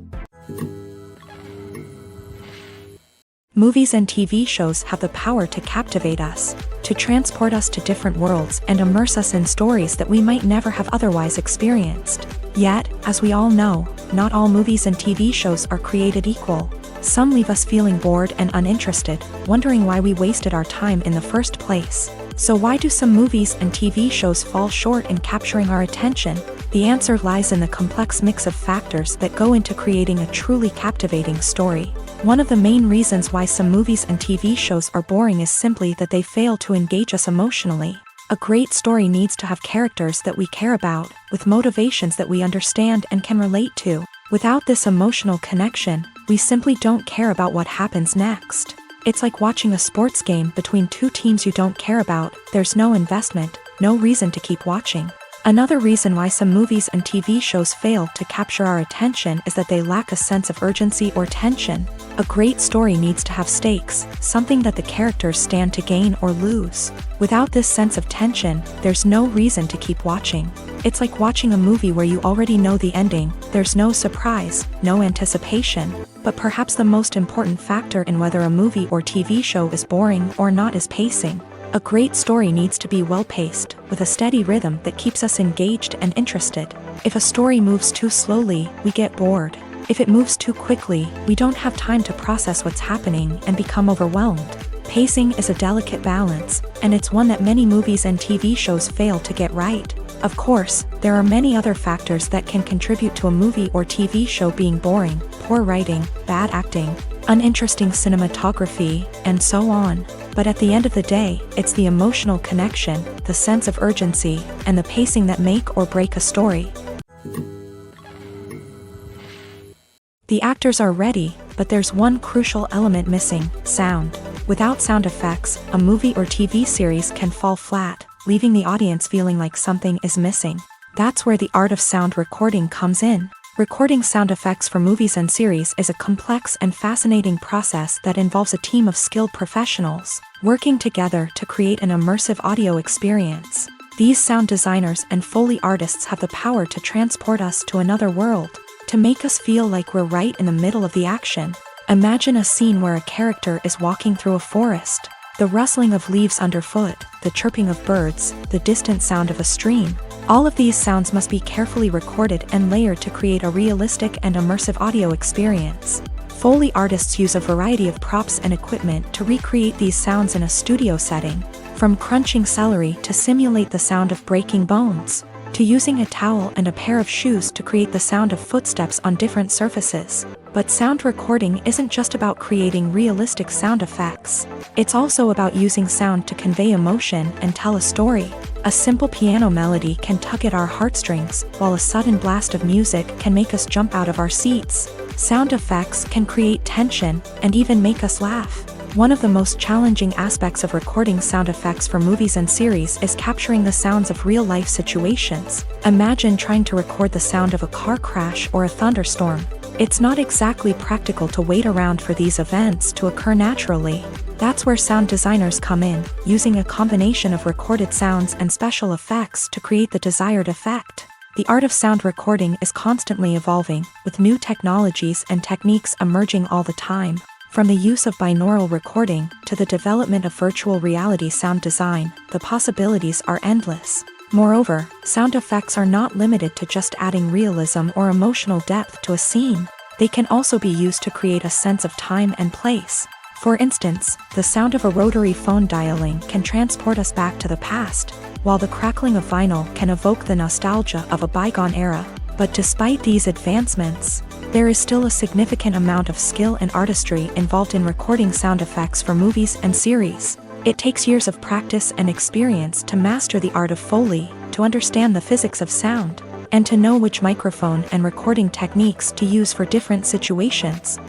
Movies and TV shows have the power to captivate us, to transport us to different worlds and immerse us in stories that we might never have otherwise experienced. Yet, as we all know, not all movies and TV shows are created equal. Some leave us feeling bored and uninterested, wondering why we wasted our time in the first place. So why do some movies and TV shows fall short in capturing our attention? The answer lies in the complex mix of factors that go into creating a truly captivating story. One of the main reasons why some movies and TV shows are boring is simply that they fail to engage us emotionally. A great story needs to have characters that we care about, with motivations that we understand and can relate to. Without this emotional connection, we simply don't care about what happens next. It's like watching a sports game between two teams you don't care about. There's no investment, no reason to keep watching. Another reason why some movies and TV shows fail to capture our attention is that they lack a sense of urgency or tension. A great story needs to have stakes, something that the characters stand to gain or lose. Without this sense of tension, there's no reason to keep watching. It's like watching a movie where you already know the ending. There's no surprise, no anticipation. But perhaps the most important factor in whether a movie or TV show is boring or not is pacing. A great story needs to be well-paced, with a steady rhythm that keeps us engaged and interested. If a story moves too slowly, we get bored. If it moves too quickly, we don't have time to process what's happening and become overwhelmed. Pacing is a delicate balance, and it's one that many movies and TV shows fail to get right. Of course, there are many other factors that can contribute to a movie or TV show being boring: poor writing, bad acting, uninteresting cinematography, and so on. But at the end of the day, it's the emotional connection, the sense of urgency, and the pacing that make or break a story. The actors are ready, but there's one crucial element missing: sound. Without sound effects, a movie or TV series can fall flat, leaving the audience feeling like something is missing. That's where the art of sound recording comes in. Recording sound effects for movies and series is a complex and fascinating process that involves a team of skilled professionals working together to create an immersive audio experience. These sound designers and Foley artists have the power to transport us to another world, to make us feel like we're right in the middle of the action. Imagine a scene where a character is walking through a forest. The rustling of leaves underfoot, the chirping of birds, the distant sound of a stream. All of these sounds must be carefully recorded and layered to create a realistic and immersive audio experience. Foley artists use a variety of props and equipment to recreate these sounds in a studio setting, from crunching celery to simulate the sound of breaking bones, to using a towel and a pair of shoes to create the sound of footsteps on different surfaces. But sound recording isn't just about creating realistic sound effects. It's also about using sound to convey emotion and tell a story. A simple piano melody can tug at our heartstrings, while a sudden blast of music can make us jump out of our seats. Sound effects can create tension and even make us laugh. One of the most challenging aspects of recording sound effects for movies and series is capturing the sounds of real-life situations. Imagine trying to record the sound of a car crash or a thunderstorm. It's not exactly practical to wait around for these events to occur naturally. That's where sound designers come in, using a combination of recorded sounds and special effects to create the desired effect. The art of sound recording is constantly evolving, with new technologies and techniques emerging all the time. From the use of binaural recording to the development of virtual reality sound design, the possibilities are endless. Moreover, sound effects are not limited to just adding realism or emotional depth to a scene. They can also be used to create a sense of time and place. For instance, the sound of a rotary phone dialing can transport us back to the past, while the crackling of vinyl can evoke the nostalgia of a bygone era. But despite these advancements, there is still a significant amount of skill and artistry involved in recording sound effects for movies and series. It takes years of practice and experience to master the art of Foley, to understand the physics of sound, and to know which microphone and recording techniques to use for different situations.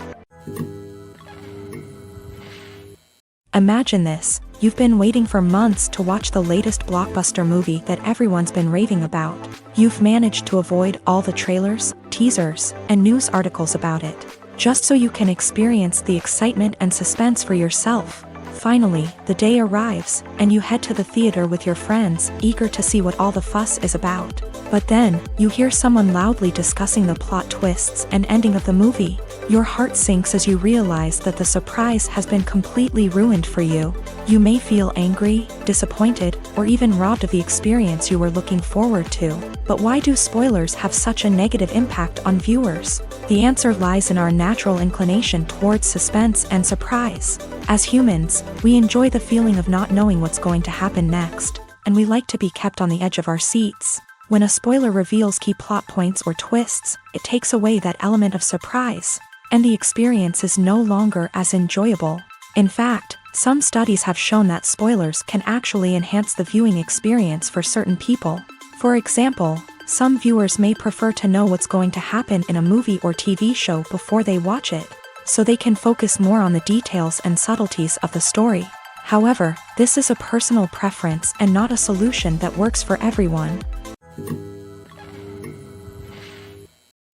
Imagine this: you've been waiting for months to watch the latest blockbuster movie that everyone's been raving about. You've managed to avoid all the trailers, teasers, and news articles about it, just so you can experience the excitement and suspense for yourself. Finally, the day arrives, and you head to the theater with your friends, eager to see what all the fuss is about. But then, you hear someone loudly discussing the plot twists and ending of the movie. Your heart sinks as you realize that the surprise has been completely ruined for you. You may feel angry, disappointed, or even robbed of the experience you were looking forward to. But why do spoilers have such a negative impact on viewers? The answer lies in our natural inclination towards suspense and surprise. As humans, we enjoy the feeling of not knowing what's going to happen next, and we like to be kept on the edge of our seats. When a spoiler reveals key plot points or twists, it takes away that element of surprise, and the experience is no longer as enjoyable. In fact, some studies have shown that spoilers can actually enhance the viewing experience for certain people. For example, some viewers may prefer to know what's going to happen in a movie or TV show before they watch it, so they can focus more on the details and subtleties of the story. However, this is a personal preference and not a solution that works for everyone.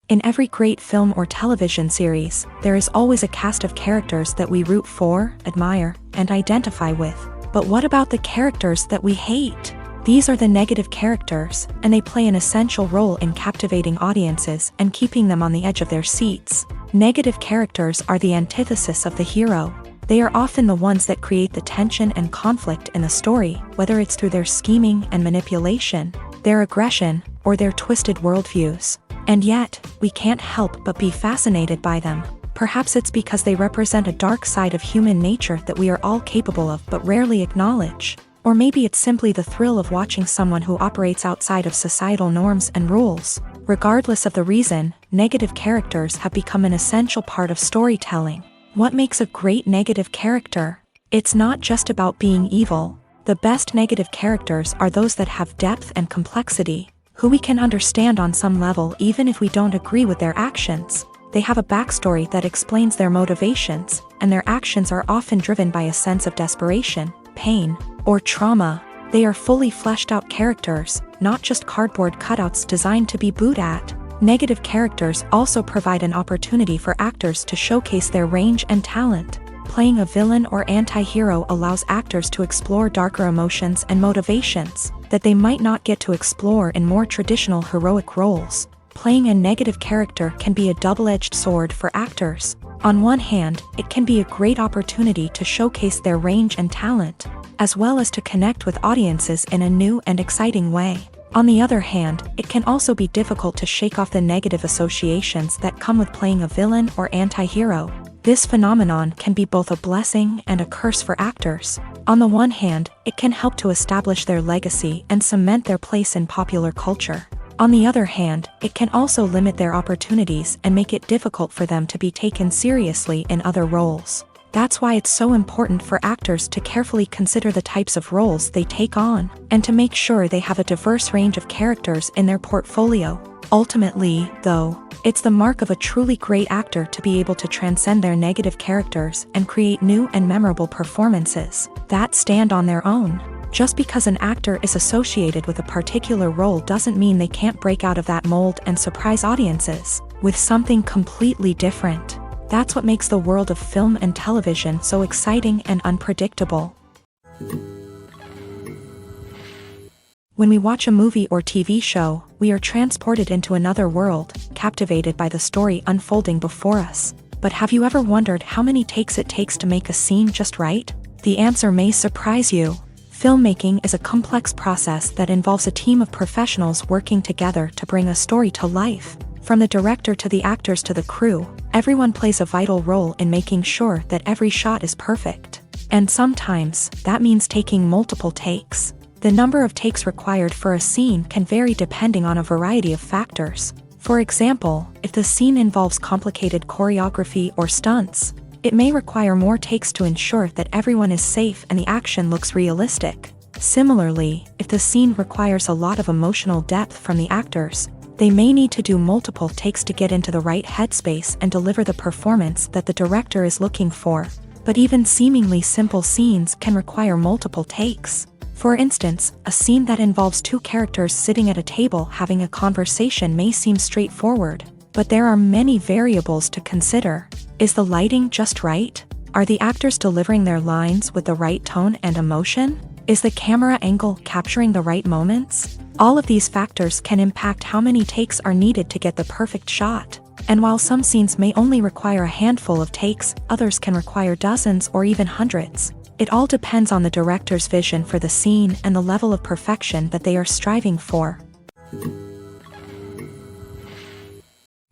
In every great film or television series, there is always a cast of characters that we root for, admire, and identify with. But what about the characters that we hate? These are the negative characters, and they play an essential role in captivating audiences and keeping them on the edge of their seats. Negative characters are the antithesis of the hero. They are often the ones that create the tension and conflict in the story, whether it's through their scheming and manipulation, their aggression, or their twisted worldviews. And yet, we can't help but be fascinated by them. Perhaps it's because they represent a dark side of human nature that we are all capable of but rarely acknowledge. Or maybe it's simply the thrill of watching someone who operates outside of societal norms and rules. Regardless of the reason, negative characters have become an essential part of storytelling. What makes a great negative character? It's not just about being evil. The best negative characters are those that have depth and complexity, who we can understand on some level even if we don't agree with their actions. They have a backstory that explains their motivations, and their actions are often driven by a sense of desperation, pain, or trauma. They are fully fleshed out characters, not just cardboard cutouts designed to be booed at. Negative characters also provide an opportunity for actors to showcase their range and talent. Playing a villain or anti-hero allows actors to explore darker emotions and motivations that they might not get to explore in more traditional heroic roles. Playing a negative character can be a double-edged sword for actors. On one hand, it can be a great opportunity to showcase their range and talent, as well as to connect with audiences in a new and exciting way. On the other hand, it can also be difficult to shake off the negative associations that come with playing a villain or anti-hero. This phenomenon can be both a blessing and a curse for actors. On the one hand, it can help to establish their legacy and cement their place in popular culture. On the other hand, it can also limit their opportunities and make it difficult for them to be taken seriously in other roles. That's why it's so important for actors to carefully consider the types of roles they take on, and to make sure they have a diverse range of characters in their portfolio. Ultimately, though, it's the mark of a truly great actor to be able to transcend their negative characters and create new and memorable performances that stand on their own. Just because an actor is associated with a particular role doesn't mean they can't break out of that mold and surprise audiences with something completely different. That's what makes the world of film and television so exciting and unpredictable. When we watch a movie or TV show, we are transported into another world, captivated by the story unfolding before us. But have you ever wondered how many takes it takes to make a scene just right? The answer may surprise you. Filmmaking is a complex process that involves a team of professionals working together to bring a story to life. From the director to the actors to the crew, everyone plays a vital role in making sure that every shot is perfect. And sometimes, that means taking multiple takes. The number of takes required for a scene can vary depending on a variety of factors. For example, if the scene involves complicated choreography or stunts, it may require more takes to ensure that everyone is safe and the action looks realistic. Similarly, if the scene requires a lot of emotional depth from the actors, they may need to do multiple takes to get into the right headspace and deliver the performance that the director is looking for. But even seemingly simple scenes can require multiple takes. For instance, a scene that involves two characters sitting at a table having a conversation may seem straightforward, but there are many variables to consider. Is the lighting just right? Are the actors delivering their lines with the right tone and emotion? Is the camera angle capturing the right moments? All of these factors can impact how many takes are needed to get the perfect shot. And while some scenes may only require a handful of takes, others can require dozens or even hundreds. It all depends on the director's vision for the scene and the level of perfection that they are striving for.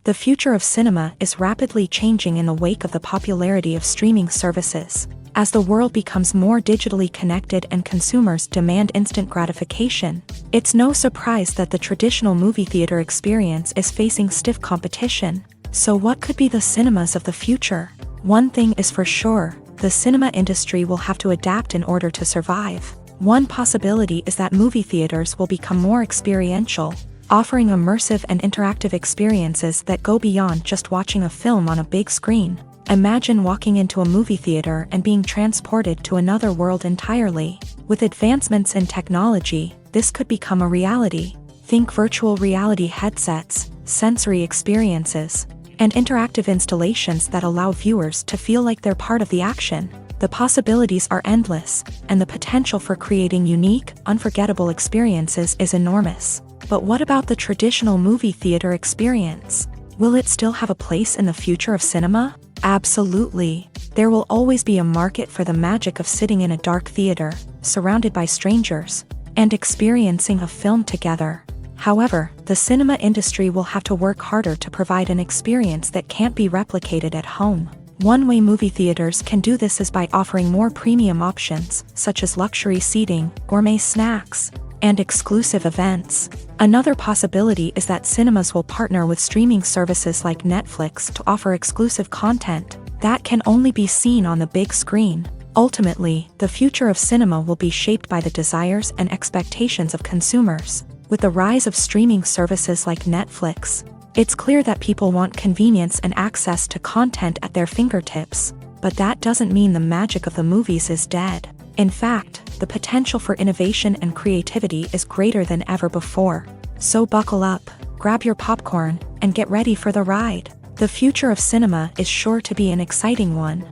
The future of cinema is rapidly changing in the wake of the popularity of streaming services. As the world becomes more digitally connected and consumers demand instant gratification, it's no surprise that the traditional movie theater experience is facing stiff competition. So what could be the cinemas of the future? One thing is for sure, the cinema industry will have to adapt in order to survive. One possibility is that movie theaters will become more experiential, offering immersive and interactive experiences that go beyond just watching a film on a big screen. Imagine walking into a movie theater and being transported to another world entirely. With advancements in technology, this could become a reality. Think virtual reality headsets, sensory experiences, and interactive installations that allow viewers to feel like they're part of the action. The possibilities are endless, and the potential for creating unique, unforgettable experiences is enormous. But what about the traditional movie theater experience? Will it still have a place in the future of cinema? Absolutely. There will always be a market for the magic of sitting in a dark theater, surrounded by strangers, and experiencing a film together. However, the cinema industry will have to work harder to provide an experience that can't be replicated at home. One way movie theaters can do this is by offering more premium options, such as luxury seating, gourmet snacks, and exclusive events. Another possibility is that cinemas will partner with streaming services like Netflix to offer exclusive content that can only be seen on the big screen. Ultimately, the future of cinema will be shaped by the desires and expectations of consumers. With the rise of streaming services like Netflix, it's clear that people want convenience and access to content at their fingertips. But that doesn't mean the magic of the movies is dead. In fact, the potential for innovation and creativity is greater than ever before. So buckle up, grab your popcorn, and get ready for the ride. The future of cinema is sure to be an exciting one.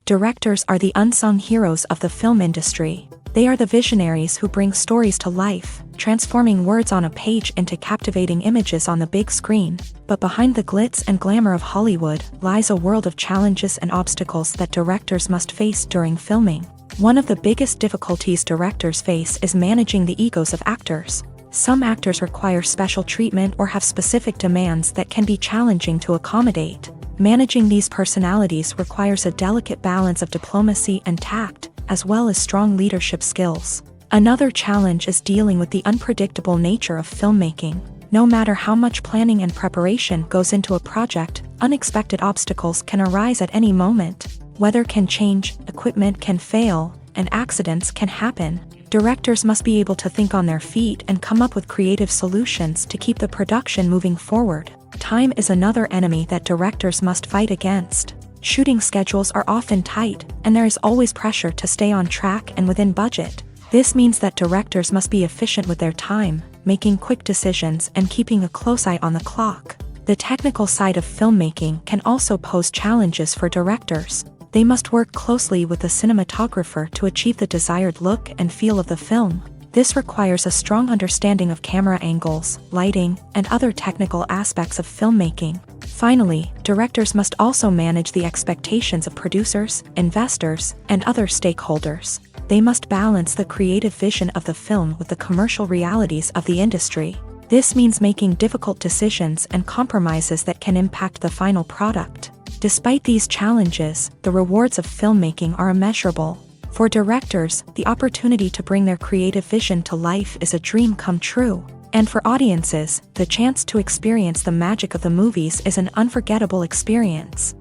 Directors are the unsung heroes of the film industry. They are the visionaries who bring stories to life, transforming words on a page into captivating images on the big screen. But behind the glitz and glamour of Hollywood lies a world of challenges and obstacles that directors must face during filming. One of the biggest difficulties directors face is managing the egos of actors. Some actors require special treatment or have specific demands that can be challenging to accommodate. Managing these personalities requires a delicate balance of diplomacy and tact, as well as strong leadership skills. Another challenge is dealing with the unpredictable nature of filmmaking. No matter how much planning and preparation goes into a project, unexpected obstacles can arise at any moment. Weather can change, equipment can fail, and accidents can happen. Directors must be able to think on their feet and come up with creative solutions to keep the production moving forward. Time is another enemy that directors must fight against. Shooting schedules are often tight, and there is always pressure to stay on track and within budget. This means that directors must be efficient with their time, making quick decisions and keeping a close eye on the clock. The technical side of filmmaking can also pose challenges for directors. They must work closely with the cinematographer to achieve the desired look and feel of the film. This requires a strong understanding of camera angles, lighting, and other technical aspects of filmmaking. Finally, directors must also manage the expectations of producers, investors, and other stakeholders. They must balance the creative vision of the film with the commercial realities of the industry. This means making difficult decisions and compromises that can impact the final product. Despite these challenges, the rewards of filmmaking are immeasurable. For directors, the opportunity to bring their creative vision to life is a dream come true. And for audiences, the chance to experience the magic of the movies is an unforgettable experience.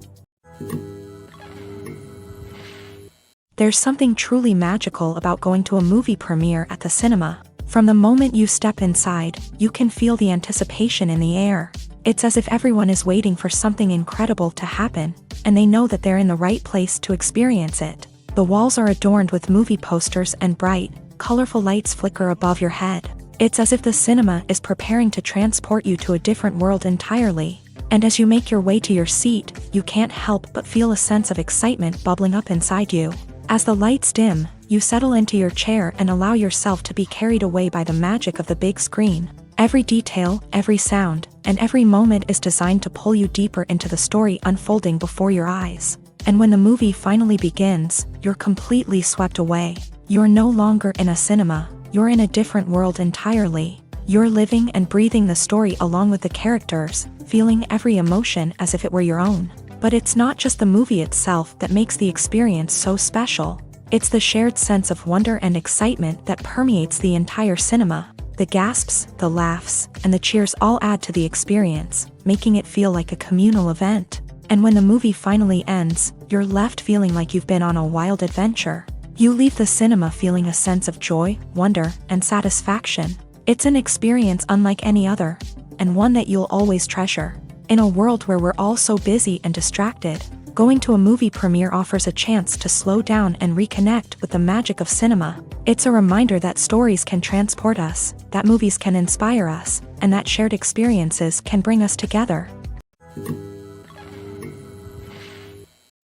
There's something truly magical about going to a movie premiere at the cinema. From the moment you step inside, you can feel the anticipation in the air. It's as if everyone is waiting for something incredible to happen, and they know that they're in the right place to experience it. The walls are adorned with movie posters and bright, colorful lights flicker above your head. It's as if the cinema is preparing to transport you to a different world entirely. And as you make your way to your seat, you can't help but feel a sense of excitement bubbling up inside you. As the lights dim, you settle into your chair and allow yourself to be carried away by the magic of the big screen. Every detail, every sound, and every moment is designed to pull you deeper into the story unfolding before your eyes. And when the movie finally begins, you're completely swept away. You're no longer in a cinema, you're in a different world entirely. You're living and breathing the story along with the characters, feeling every emotion as if it were your own. But it's not just the movie itself that makes the experience so special. It's the shared sense of wonder and excitement that permeates the entire cinema. The gasps, the laughs, and the cheers all add to the experience, making it feel like a communal event. And when the movie finally ends, you're left feeling like you've been on a wild adventure. You leave the cinema feeling a sense of joy, wonder, and satisfaction. It's an experience unlike any other, and one that you'll always treasure. In a world where we're all so busy and distracted, going to a movie premiere offers a chance to slow down and reconnect with the magic of cinema. It's a reminder that stories can transport us, that movies can inspire us, and that shared experiences can bring us together.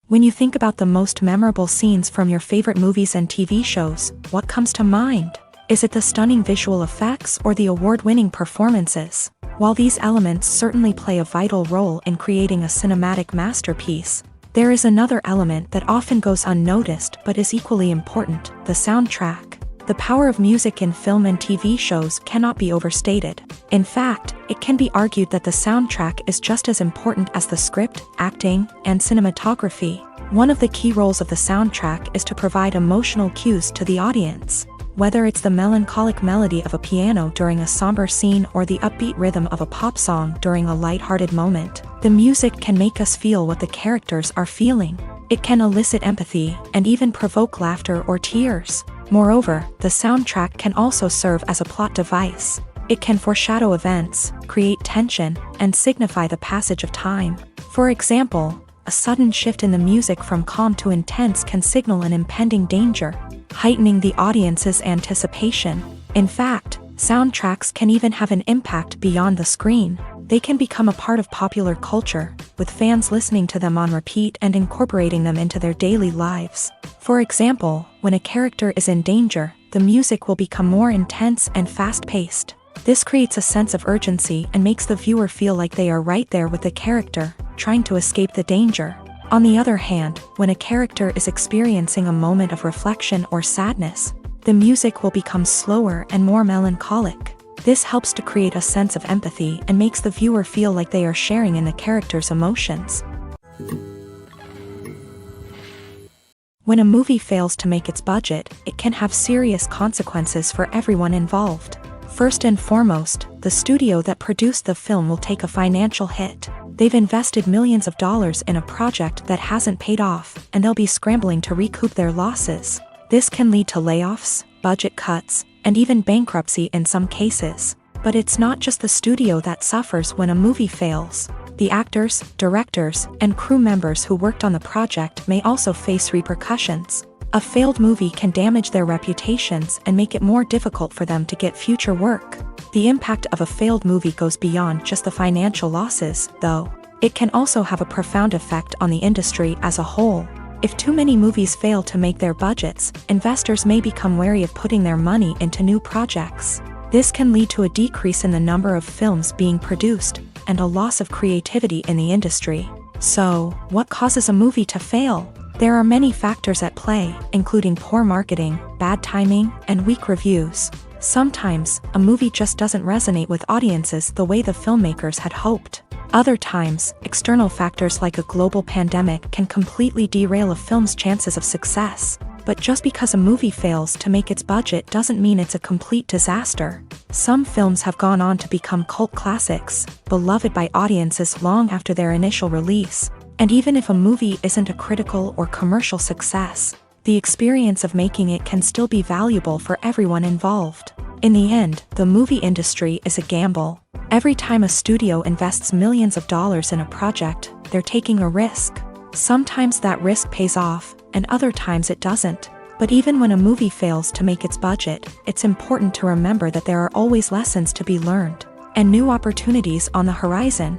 When you think about the most memorable scenes from your favorite movies and TV shows, what comes to mind? Is it the stunning visual effects or the award-winning performances? While these elements certainly play a vital role in creating a cinematic masterpiece, there is another element that often goes unnoticed but is equally important: the soundtrack. The power of music in film and TV shows cannot be overstated. In fact, it can be argued that the soundtrack is just as important as the script, acting, and cinematography. One of the key roles of the soundtrack is to provide emotional cues to the audience. Whether it's the melancholic melody of a piano during a somber scene or the upbeat rhythm of a pop song during a lighthearted moment, the music can make us feel what the characters are feeling. It can elicit empathy and even provoke laughter or tears. Moreover, the soundtrack can also serve as a plot device. It can foreshadow events, create tension, and signify the passage of time. For example, a sudden shift in the music from calm to intense can signal an impending danger, heightening the audience's anticipation. In fact, soundtracks can even have an impact beyond the screen. They can become a part of popular culture, with fans listening to them on repeat and incorporating them into their daily lives. For example, when a character is in danger, the music will become more intense and fast-paced. This creates a sense of urgency and makes the viewer feel like they are right there with the character, trying to escape the danger. On the other hand, when a character is experiencing a moment of reflection or sadness, the music will become slower and more melancholic. This helps to create a sense of empathy and makes the viewer feel like they are sharing in the character's emotions. When a movie fails to make its budget, it can have serious consequences for everyone involved. First and foremost, the studio that produced the film will take a financial hit. They've invested millions of dollars in a project that hasn't paid off, and they'll be scrambling to recoup their losses. This can lead to layoffs, budget cuts, and even bankruptcy in some cases. But it's not just the studio that suffers when a movie fails. The actors, directors, and crew members who worked on the project may also face repercussions. A failed movie can damage their reputations and make it more difficult for them to get future work. The impact of a failed movie goes beyond just the financial losses, though. It can also have a profound effect on the industry as a whole. If too many movies fail to make their budgets, investors may become wary of putting their money into new projects. This can lead to a decrease in the number of films being produced, and a loss of creativity in the industry. So, what causes a movie to fail? There are many factors at play, including poor marketing, bad timing, and weak reviews. Sometimes, a movie just doesn't resonate with audiences the way the filmmakers had hoped. Other times, external factors like a global pandemic can completely derail a film's chances of success. But just because a movie fails to make its budget doesn't mean it's a complete disaster. Some films have gone on to become cult classics, beloved by audiences long after their initial release. And even if a movie isn't a critical or commercial success, the experience of making it can still be valuable for everyone involved. In the end, the movie industry is a gamble. Every time a studio invests millions of dollars in a project, they're taking a risk. Sometimes that risk pays off, and other times it doesn't. But even when a movie fails to make its budget, it's important to remember that there are always lessons to be learned, and new opportunities on the horizon.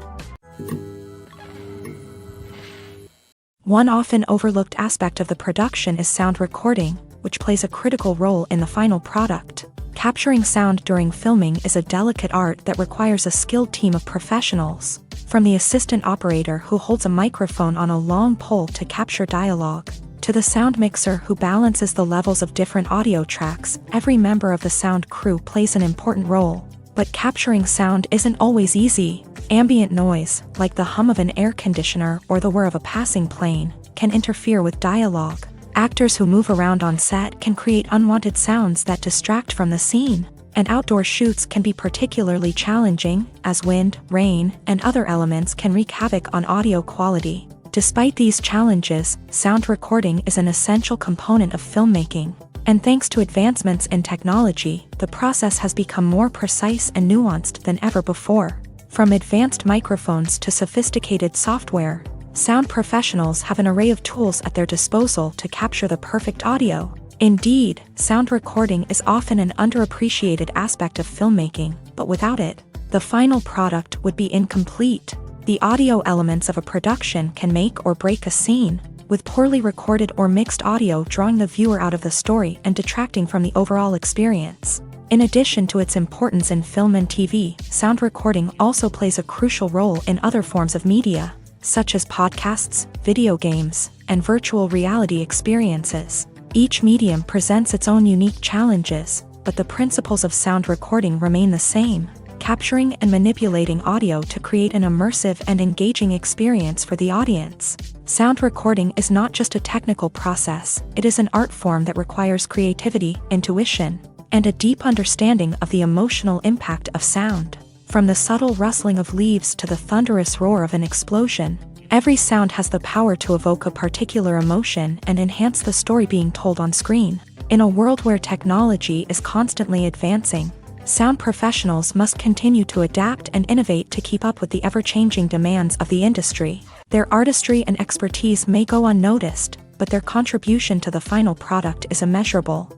One often overlooked aspect of the production is sound recording, which plays a critical role in the final product. Capturing sound during filming is a delicate art that requires a skilled team of professionals. From the assistant operator who holds a microphone on a long pole to capture dialogue, to the sound mixer who balances the levels of different audio tracks, every member of the sound crew plays an important role. But capturing sound isn't always easy. Ambient noise, like the hum of an air conditioner or the whir of a passing plane, can interfere with dialogue. Actors who move around on set can create unwanted sounds that distract from the scene. And outdoor shoots can be particularly challenging, as wind, rain, and other elements can wreak havoc on audio quality. Despite these challenges, sound recording is an essential component of filmmaking. And thanks to advancements in technology, the process has become more precise and nuanced than ever before. From advanced microphones to sophisticated software, sound professionals have an array of tools at their disposal to capture the perfect audio. Indeed, sound recording is often an underappreciated aspect of filmmaking, but without it, the final product would be incomplete. The audio elements of a production can make or break a scene, with poorly recorded or mixed audio drawing the viewer out of the story and detracting from the overall experience. In addition to its importance in film and TV, sound recording also plays a crucial role in other forms of media, such as podcasts, video games, and virtual reality experiences. Each medium presents its own unique challenges, but the principles of sound recording remain the same, capturing and manipulating audio to create an immersive and engaging experience for the audience. Sound recording is not just a technical process, it is an art form that requires creativity, intuition, and a deep understanding of the emotional impact of sound. From the subtle rustling of leaves to the thunderous roar of an explosion, every sound has the power to evoke a particular emotion and enhance the story being told on screen. In a world where technology is constantly advancing, sound professionals must continue to adapt and innovate to keep up with the ever-changing demands of the industry. Their artistry and expertise may go unnoticed, but their contribution to the final product is immeasurable.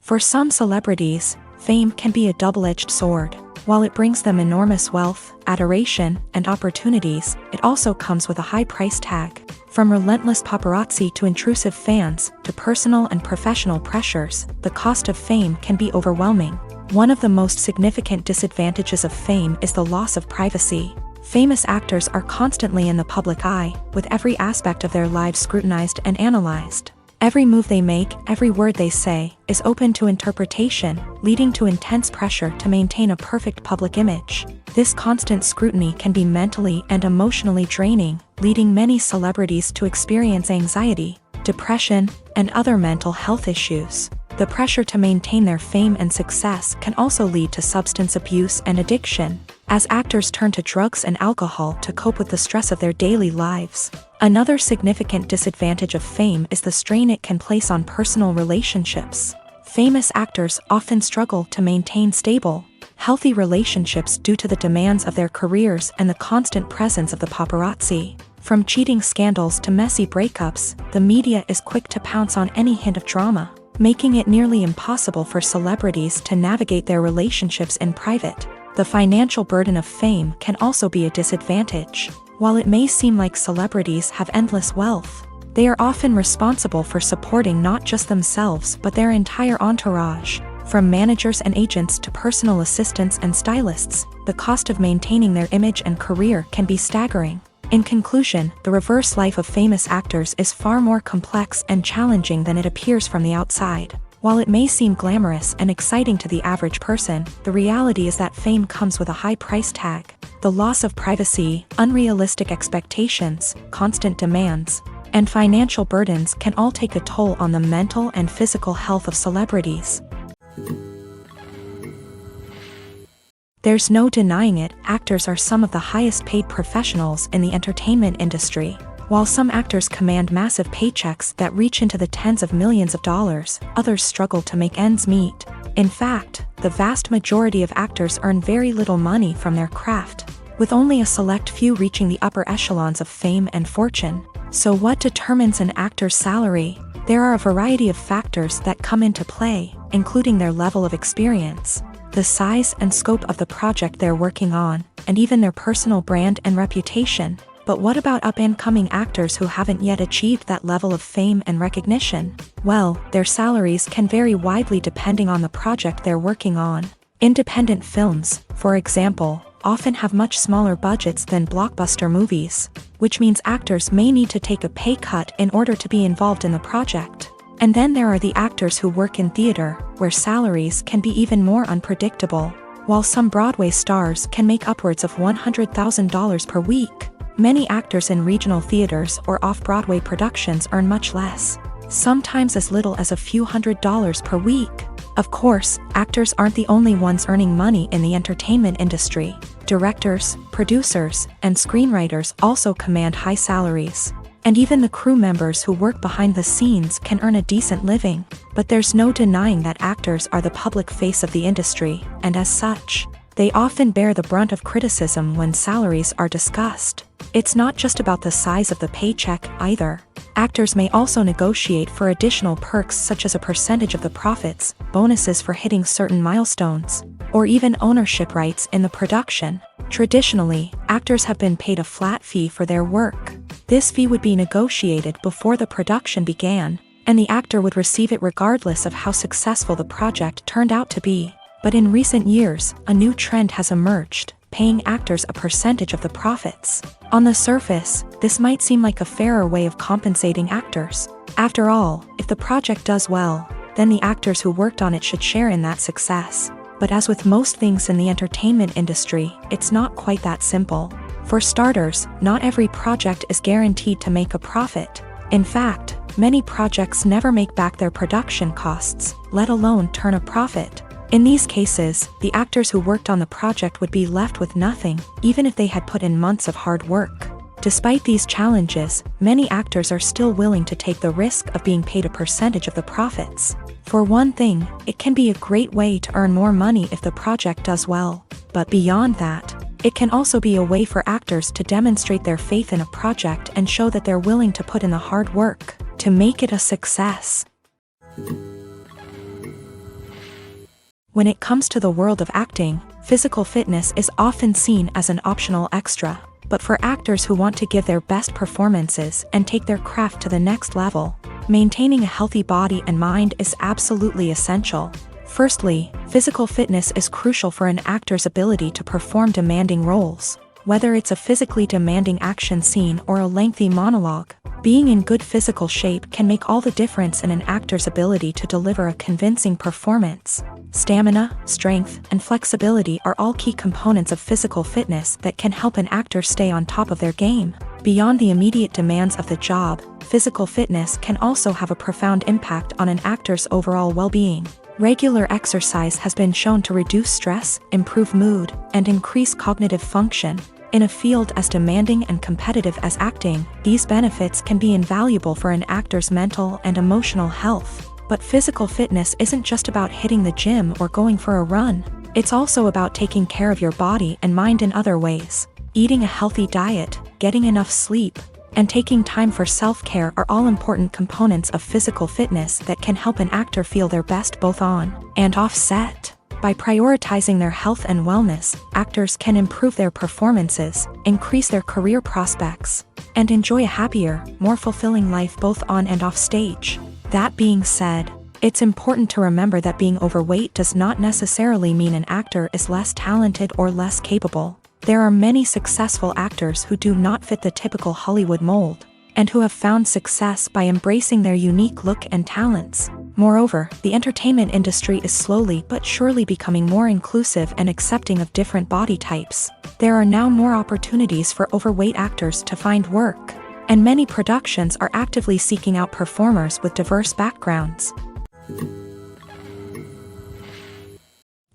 For some celebrities, fame can be a double-edged sword. While it brings them enormous wealth, adoration, and opportunities, it also comes with a high price tag. From relentless paparazzi to intrusive fans, to personal and professional pressures, the cost of fame can be overwhelming. One of the most significant disadvantages of fame is the loss of privacy. Famous actors are constantly in the public eye, with every aspect of their lives scrutinized and analyzed. Every move they make, every word they say, is open to interpretation, leading to intense pressure to maintain a perfect public image. This constant scrutiny can be mentally and emotionally draining, leading many celebrities to experience anxiety, depression, and other mental health issues. The pressure to maintain their fame and success can also lead to substance abuse and addiction, as actors turn to drugs and alcohol to cope with the stress of their daily lives. Another significant disadvantage of fame is the strain it can place on personal relationships. Famous actors often struggle to maintain stable, healthy relationships due to the demands of their careers and the constant presence of the paparazzi. From cheating scandals to messy breakups, the media is quick to pounce on any hint of drama, making it nearly impossible for celebrities to navigate their relationships in private. The financial burden of fame can also be a disadvantage. While it may seem like celebrities have endless wealth, they are often responsible for supporting not just themselves but their entire entourage. From managers and agents to personal assistants and stylists, the cost of maintaining their image and career can be staggering. In conclusion, the reverse life of famous actors is far more complex and challenging than it appears from the outside. While it may seem glamorous and exciting to the average person, the reality is that fame comes with a high price tag. The loss of privacy, unrealistic expectations, constant demands, and financial burdens can all take a toll on the mental and physical health of celebrities. There's no denying it, actors are some of the highest paid professionals in the entertainment industry. While some actors command massive paychecks that reach into the tens of millions of dollars, others struggle to make ends meet. In fact, the vast majority of actors earn very little money from their craft, with only a select few reaching the upper echelons of fame and fortune. So what determines an actor's salary? There are a variety of factors that come into play, including their level of experience, the size and scope of the project they're working on, and even their personal brand and reputation. But what about up-and-coming actors who haven't yet achieved that level of fame and recognition? Well, their salaries can vary widely depending on the project they're working on. Independent films, for example, often have much smaller budgets than blockbuster movies, which means actors may need to take a pay cut in order to be involved in the project. And then there are the actors who work in theater, where salaries can be even more unpredictable. While some Broadway stars can make upwards of $100,000 per week, many actors in regional theaters or off-Broadway productions earn much less, sometimes as little as a few $100s per week. Of course, actors aren't the only ones earning money in the entertainment industry. Directors, producers, and screenwriters also command high salaries. And even the crew members who work behind the scenes can earn a decent living. But there's no denying that actors are the public face of the industry, and as such, they often bear the brunt of criticism when salaries are discussed. It's not just about the size of the paycheck, either. Actors may also negotiate for additional perks such as a percentage of the profits, bonuses for hitting certain milestones, or even ownership rights in the production. Traditionally, actors have been paid a flat fee for their work. This fee would be negotiated before the production began, and the actor would receive it regardless of how successful the project turned out to be. But in recent years, a new trend has emerged, paying actors a percentage of the profits. On the surface, this might seem like a fairer way of compensating actors. After all, if the project does well, then the actors who worked on it should share in that success. But as with most things in the entertainment industry, it's not quite that simple. For starters, not every project is guaranteed to make a profit. In fact, many projects never make back their production costs, let alone turn a profit. In these cases, the actors who worked on the project would be left with nothing, even if they had put in months of hard work. Despite these challenges, many actors are still willing to take the risk of being paid a percentage of the profits. For one thing, it can be a great way to earn more money if the project does well. But beyond that, it can also be a way for actors to demonstrate their faith in a project and show that they're willing to put in the hard work to make it a success. When it comes to the world of acting, physical fitness is often seen as an optional extra. But for actors who want to give their best performances and take their craft to the next level, maintaining a healthy body and mind is absolutely essential. Firstly, physical fitness is crucial for an actor's ability to perform demanding roles. Whether it's a physically demanding action scene or a lengthy monologue, being in good physical shape can make all the difference in an actor's ability to deliver a convincing performance. Stamina, strength, and flexibility are all key components of physical fitness that can help an actor stay on top of their game. Beyond the immediate demands of the job, physical fitness can also have a profound impact on an actor's overall well-being. Regular exercise has been shown to reduce stress, improve mood, and increase cognitive function. In a field as demanding and competitive as acting, these benefits can be invaluable for an actor's mental and emotional health. But physical fitness isn't just about hitting the gym or going for a run. It's also about taking care of your body and mind in other ways. Eating a healthy diet, getting enough sleep, and taking time for self-care are all important components of physical fitness that can help an actor feel their best both on and off set. By prioritizing their health and wellness, actors can improve their performances, increase their career prospects, and enjoy a happier, more fulfilling life both on and off stage. That being said, it's important to remember that being overweight does not necessarily mean an actor is less talented or less capable. There are many successful actors who do not fit the typical Hollywood mold, and who have found success by embracing their unique look and talents. Moreover, the entertainment industry is slowly but surely becoming more inclusive and accepting of different body types. There are now more opportunities for overweight actors to find work, and many productions are actively seeking out performers with diverse backgrounds.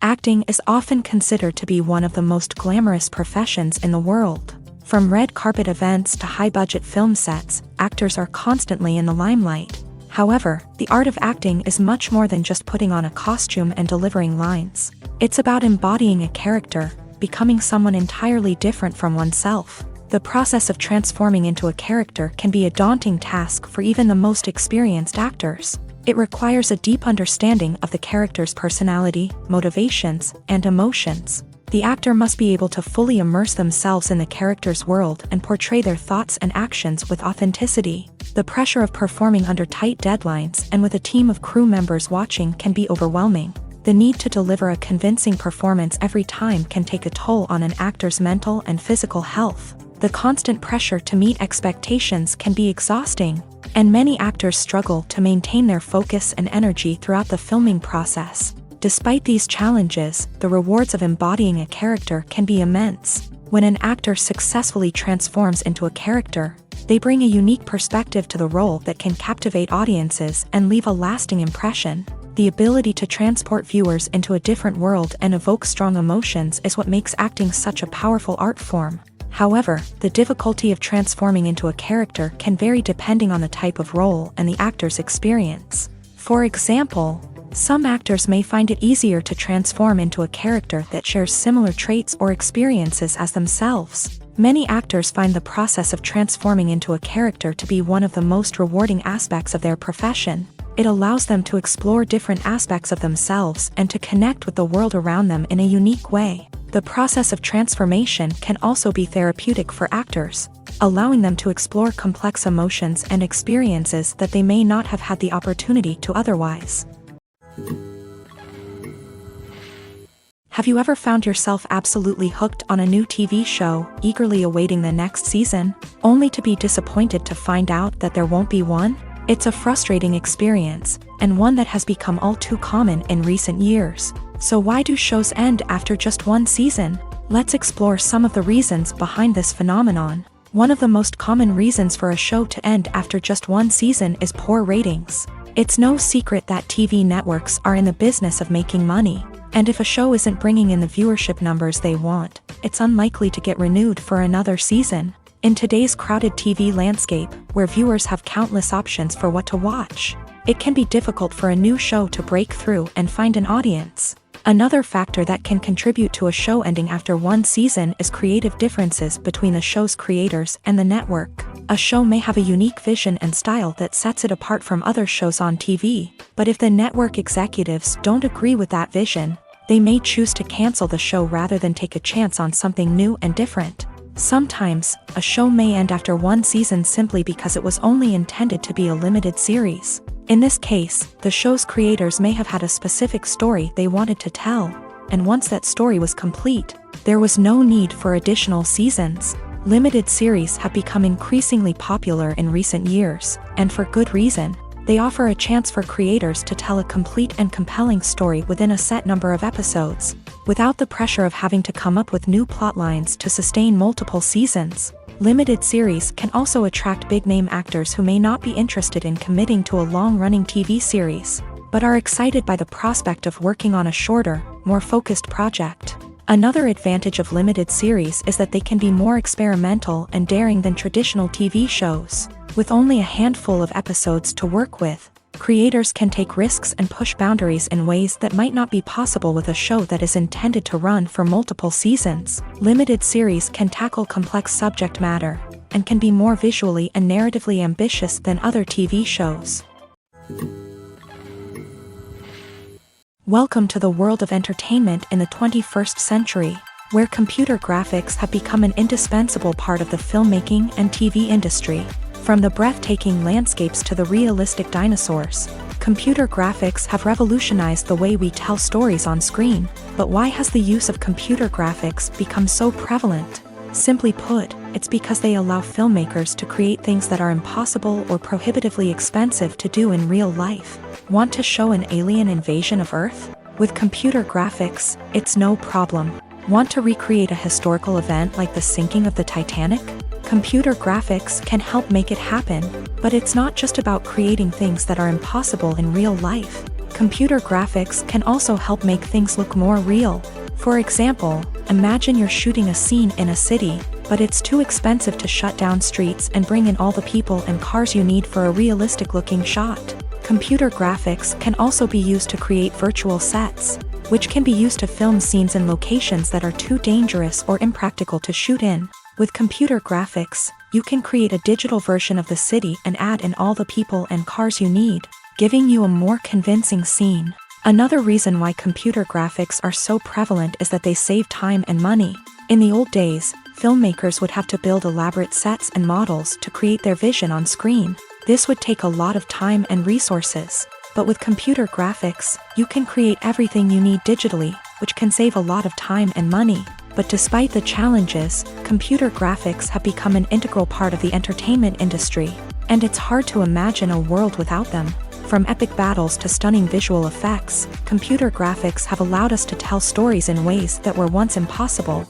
Acting is often considered to be one of the most glamorous professions in the world. From red carpet events to high-budget film sets, actors are constantly in the limelight. However, the art of acting is much more than just putting on a costume and delivering lines. It's about embodying a character, becoming someone entirely different from oneself. The process of transforming into a character can be a daunting task for even the most experienced actors. It requires a deep understanding of the character's personality, motivations, and emotions. The actor must be able to fully immerse themselves in the character's world and portray their thoughts and actions with authenticity. The pressure of performing under tight deadlines and with a team of crew members watching can be overwhelming. The need to deliver a convincing performance every time can take a toll on an actor's mental and physical health. The constant pressure to meet expectations can be exhausting, and many actors struggle to maintain their focus and energy throughout the filming process. Despite these challenges, the rewards of embodying a character can be immense. When an actor successfully transforms into a character, they bring a unique perspective to the role that can captivate audiences and leave a lasting impression. The ability to transport viewers into a different world and evoke strong emotions is what makes acting such a powerful art form. However, the difficulty of transforming into a character can vary depending on the type of role and the actor's experience. For example, some actors may find it easier to transform into a character that shares similar traits or experiences as themselves. Many actors find the process of transforming into a character to be one of the most rewarding aspects of their profession. It allows them to explore different aspects of themselves and to connect with the world around them in a unique way. The process of transformation can also be therapeutic for actors, allowing them to explore complex emotions and experiences that they may not have had the opportunity to otherwise. Have you ever found yourself absolutely hooked on a new TV show, eagerly awaiting the next season, only to be disappointed to find out that there won't be one? It's a frustrating experience, and one that has become all too common in recent years. So why do shows end after just one season? Let's explore some of the reasons behind this phenomenon. One of the most common reasons for a show to end after just one season is poor ratings. It's no secret that TV networks are in the business of making money, and if a show isn't bringing in the viewership numbers they want, it's unlikely to get renewed for another season. In today's crowded TV landscape, where viewers have countless options for what to watch, it can be difficult for a new show to break through and find an audience. Another factor that can contribute to a show ending after one season is creative differences between the show's creators and the network. A show may have a unique vision and style that sets it apart from other shows on TV, but if the network executives don't agree with that vision, they may choose to cancel the show rather than take a chance on something new and different. Sometimes, a show may end after one season simply because it was only intended to be a limited series. In this case, the show's creators may have had a specific story they wanted to tell, and once that story was complete, there was no need for additional seasons. Limited series have become increasingly popular in recent years, and for good reason. They offer a chance for creators to tell a complete and compelling story within a set number of episodes, without the pressure of having to come up with new plotlines to sustain multiple seasons. Limited series can also attract big-name actors who may not be interested in committing to a long-running TV series, but are excited by the prospect of working on a shorter, more focused project. Another advantage of limited series is that they can be more experimental and daring than traditional TV shows. With only a handful of episodes to work with, creators can take risks and push boundaries in ways that might not be possible with a show that is intended to run for multiple seasons. Limited series can tackle complex subject matter, and can be more visually and narratively ambitious than other TV shows. Welcome to the world of entertainment in the 21st century, where computer graphics have become an indispensable part of the filmmaking and TV industry. From the breathtaking landscapes to the realistic dinosaurs, computer graphics have revolutionized the way we tell stories on screen. But why has the use of computer graphics become so prevalent? Simply put, it's because they allow filmmakers to create things that are impossible or prohibitively expensive to do in real life. Want to show an alien invasion of Earth? With computer graphics, it's no problem. Want to recreate a historical event like the sinking of the Titanic? Computer graphics can help make it happen, but it's not just about creating things that are impossible in real life. Computer graphics can also help make things look more real. For example, imagine you're shooting a scene in a city, but it's too expensive to shut down streets and bring in all the people and cars you need for a realistic-looking shot. Computer graphics can also be used to create virtual sets, which can be used to film scenes in locations that are too dangerous or impractical to shoot in. With computer graphics, you can create a digital version of the city and add in all the people and cars you need, giving you a more convincing scene. Another reason why computer graphics are so prevalent is that they save time and money. In the old days, filmmakers would have to build elaborate sets and models to create their vision on screen. This would take a lot of time and resources. But with computer graphics, you can create everything you need digitally, which can save a lot of time and money. But despite the challenges, computer graphics have become an integral part of the entertainment industry, and it's hard to imagine a world without them. From epic battles to stunning visual effects, computer graphics have allowed us to tell stories in ways that were once impossible.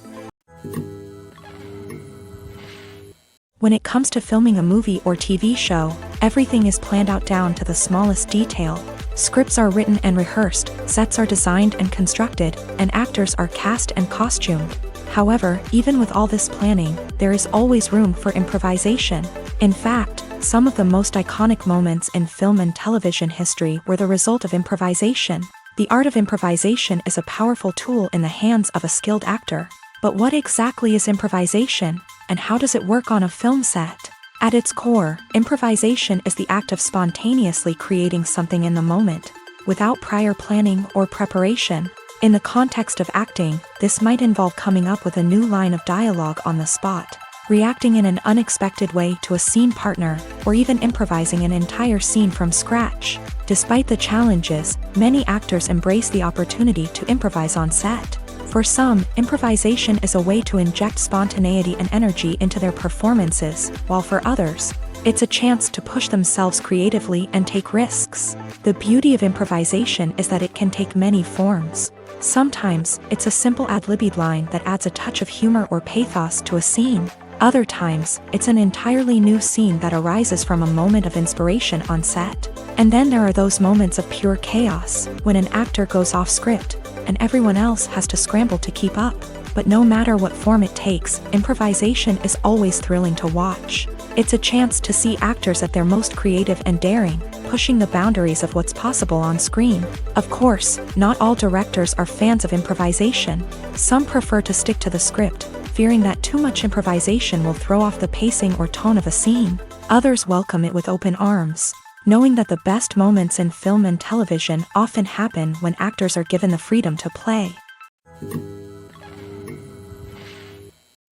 When it comes to filming a movie or TV show, everything is planned out down to the smallest detail. Scripts are written and rehearsed, sets are designed and constructed, and actors are cast and costumed. However, even with all this planning, there is always room for improvisation. In fact, some of the most iconic moments in film and television history were the result of improvisation. The art of improvisation is a powerful tool in the hands of a skilled actor. But what exactly is improvisation, and how does it work on a film set? At its core, improvisation is the act of spontaneously creating something in the moment, without prior planning or preparation. In the context of acting, this might involve coming up with a new line of dialogue on the spot, reacting in an unexpected way to a scene partner, or even improvising an entire scene from scratch. Despite the challenges, many actors embrace the opportunity to improvise on set. For some, improvisation is a way to inject spontaneity and energy into their performances, while for others, it's a chance to push themselves creatively and take risks. The beauty of improvisation is that it can take many forms. Sometimes, it's a simple ad-libbed line that adds a touch of humor or pathos to a scene. Other times, it's an entirely new scene that arises from a moment of inspiration on set. And then there are those moments of pure chaos, when an actor goes off script, and everyone else has to scramble to keep up. But no matter what form it takes, improvisation is always thrilling to watch. It's a chance to see actors at their most creative and daring, pushing the boundaries of what's possible on screen. Of course, not all directors are fans of improvisation. Some prefer to stick to the script, fearing that too much improvisation will throw off the pacing or tone of a scene. Others welcome it with open arms, knowing that the best moments in film and television often happen when actors are given the freedom to play.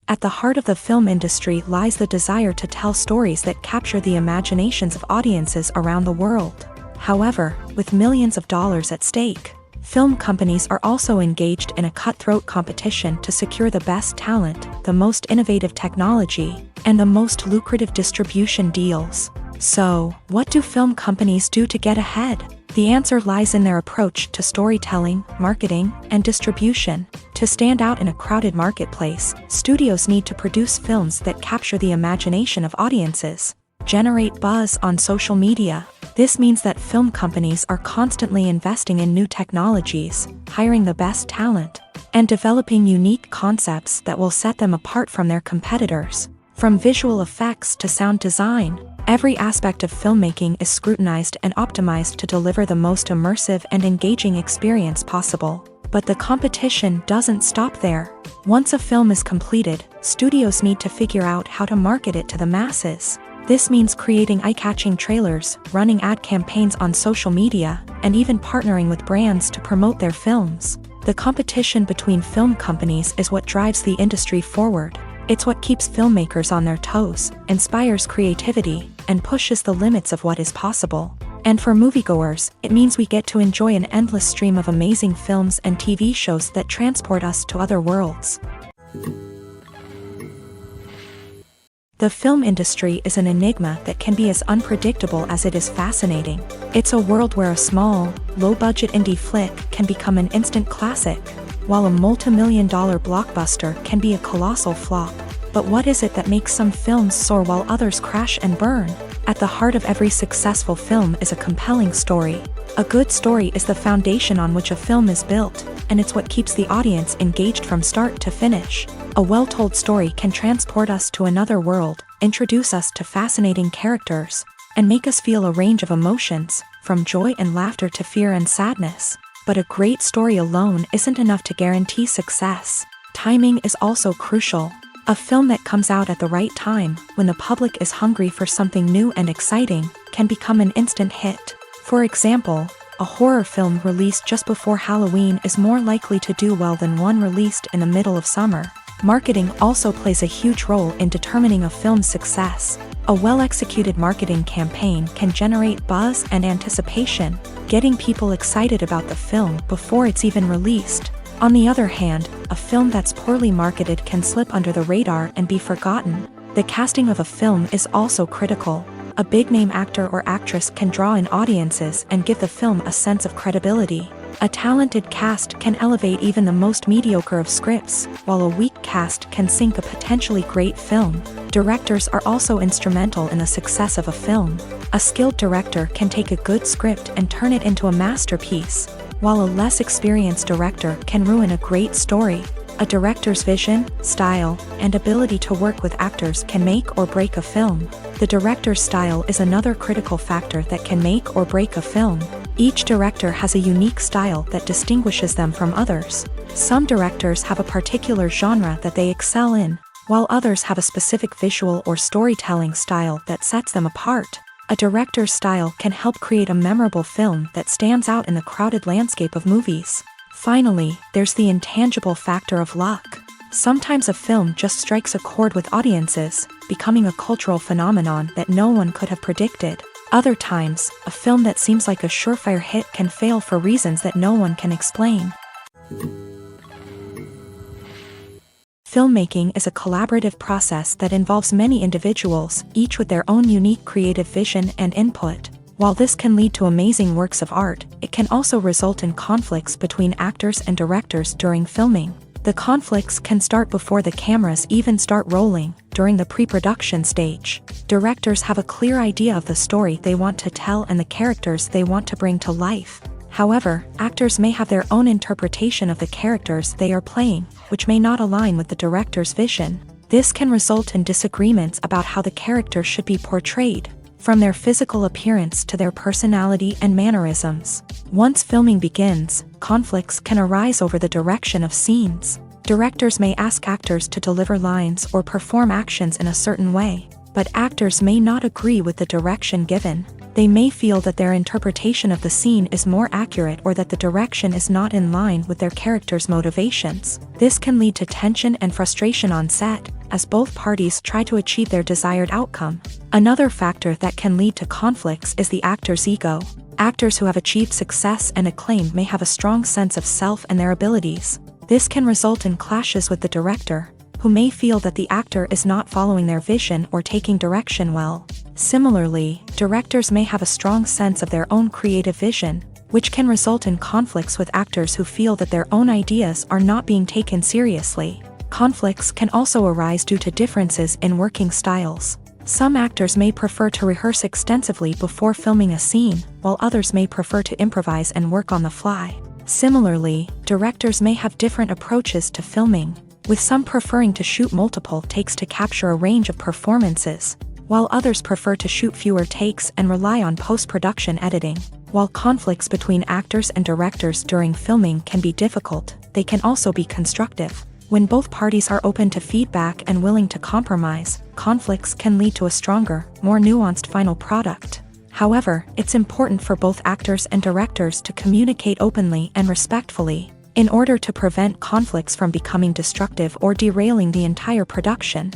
At the heart of the film industry lies the desire to tell stories that capture the imaginations of audiences around the world. However, with millions of dollars at stake, film companies are also engaged in a cutthroat competition to secure the best talent, the most innovative technology, and the most lucrative distribution deals. So, what do film companies do to get ahead? The answer lies in their approach to storytelling, marketing, and distribution. To stand out in a crowded marketplace, studios need to produce films that capture the imagination of audiences, generate buzz on social media. This means that film companies are constantly investing in new technologies, hiring the best talent, and developing unique concepts that will set them apart from their competitors. From visual effects to sound design, every aspect of filmmaking is scrutinized and optimized to deliver the most immersive and engaging experience possible. But the competition doesn't stop there. Once a film is completed, studios need to figure out how to market it to the masses. This means creating eye-catching trailers, running ad campaigns on social media, and even partnering with brands to promote their films. The competition between film companies is what drives the industry forward. It's what keeps filmmakers on their toes, inspires creativity, and pushes the limits of what is possible. And for moviegoers, it means we get to enjoy an endless stream of amazing films and TV shows that transport us to other worlds. The film industry is an enigma that can be as unpredictable as it is fascinating. It's a world where a small, low-budget indie flick can become an instant classic, while a multi-million-dollar blockbuster can be a colossal flop. But what is it that makes some films soar while others crash and burn? At the heart of every successful film is a compelling story. A good story is the foundation on which a film is built, and it's what keeps the audience engaged from start to finish. A well-told story can transport us to another world, introduce us to fascinating characters, and make us feel a range of emotions, from joy and laughter to fear and sadness. But a great story alone isn't enough to guarantee success. Timing is also crucial. A film that comes out at the right time, when the public is hungry for something new and exciting, can become an instant hit. For example, a horror film released just before Halloween is more likely to do well than one released in the middle of summer. Marketing also plays a huge role in determining a film's success. A well-executed marketing campaign can generate buzz and anticipation, getting people excited about the film before it's even released. On the other hand, a film that's poorly marketed can slip under the radar and be forgotten. The casting of a film is also critical. A big-name actor or actress can draw in audiences and give the film a sense of credibility. A talented cast can elevate even the most mediocre of scripts, while a weak cast can sink a potentially great film. Directors are also instrumental in the success of a film. A skilled director can take a good script and turn it into a masterpiece, while a less experienced director can ruin a great story. A director's vision, style, and ability to work with actors can make or break a film. The director's style is another critical factor that can make or break a film. Each director has a unique style that distinguishes them from others. Some directors have a particular genre that they excel in, while others have a specific visual or storytelling style that sets them apart. A director's style can help create a memorable film that stands out in the crowded landscape of movies. Finally, there's the intangible factor of luck. Sometimes a film just strikes a chord with audiences, becoming a cultural phenomenon that no one could have predicted. Other times, a film that seems like a surefire hit can fail for reasons that no one can explain. Filmmaking is a collaborative process that involves many individuals, each with their own unique creative vision and input. While this can lead to amazing works of art, it can also result in conflicts between actors and directors during filming. The conflicts can start before the cameras even start rolling, during the pre-production stage. Directors have a clear idea of the story they want to tell and the characters they want to bring to life. However, actors may have their own interpretation of the characters they are playing, which may not align with the director's vision. This can result in disagreements about how the character should be portrayed, from their physical appearance to their personality and mannerisms. Once filming begins, conflicts can arise over the direction of scenes. Directors may ask actors to deliver lines or perform actions in a certain way, but actors may not agree with the direction given. They may feel that their interpretation of the scene is more accurate or that the direction is not in line with their character's motivations. This can lead to tension and frustration on set, as both parties try to achieve their desired outcome. Another factor that can lead to conflicts is the actor's ego. Actors who have achieved success and acclaim may have a strong sense of self and their abilities. This can result in clashes with the director, who may feel that the actor is not following their vision or taking direction well. Similarly, directors may have a strong sense of their own creative vision, which can result in conflicts with actors who feel that their own ideas are not being taken seriously. Conflicts can also arise due to differences in working styles. Some actors may prefer to rehearse extensively before filming a scene, while others may prefer to improvise and work on the fly. Similarly, directors may have different approaches to filming, with some preferring to shoot multiple takes to capture a range of performances, while others prefer to shoot fewer takes and rely on post-production editing. While conflicts between actors and directors during filming can be difficult, they can also be constructive. When both parties are open to feedback and willing to compromise, conflicts can lead to a stronger, more nuanced final product. However, it's important for both actors and directors to communicate openly and respectfully, in order to prevent conflicts from becoming destructive or derailing the entire production.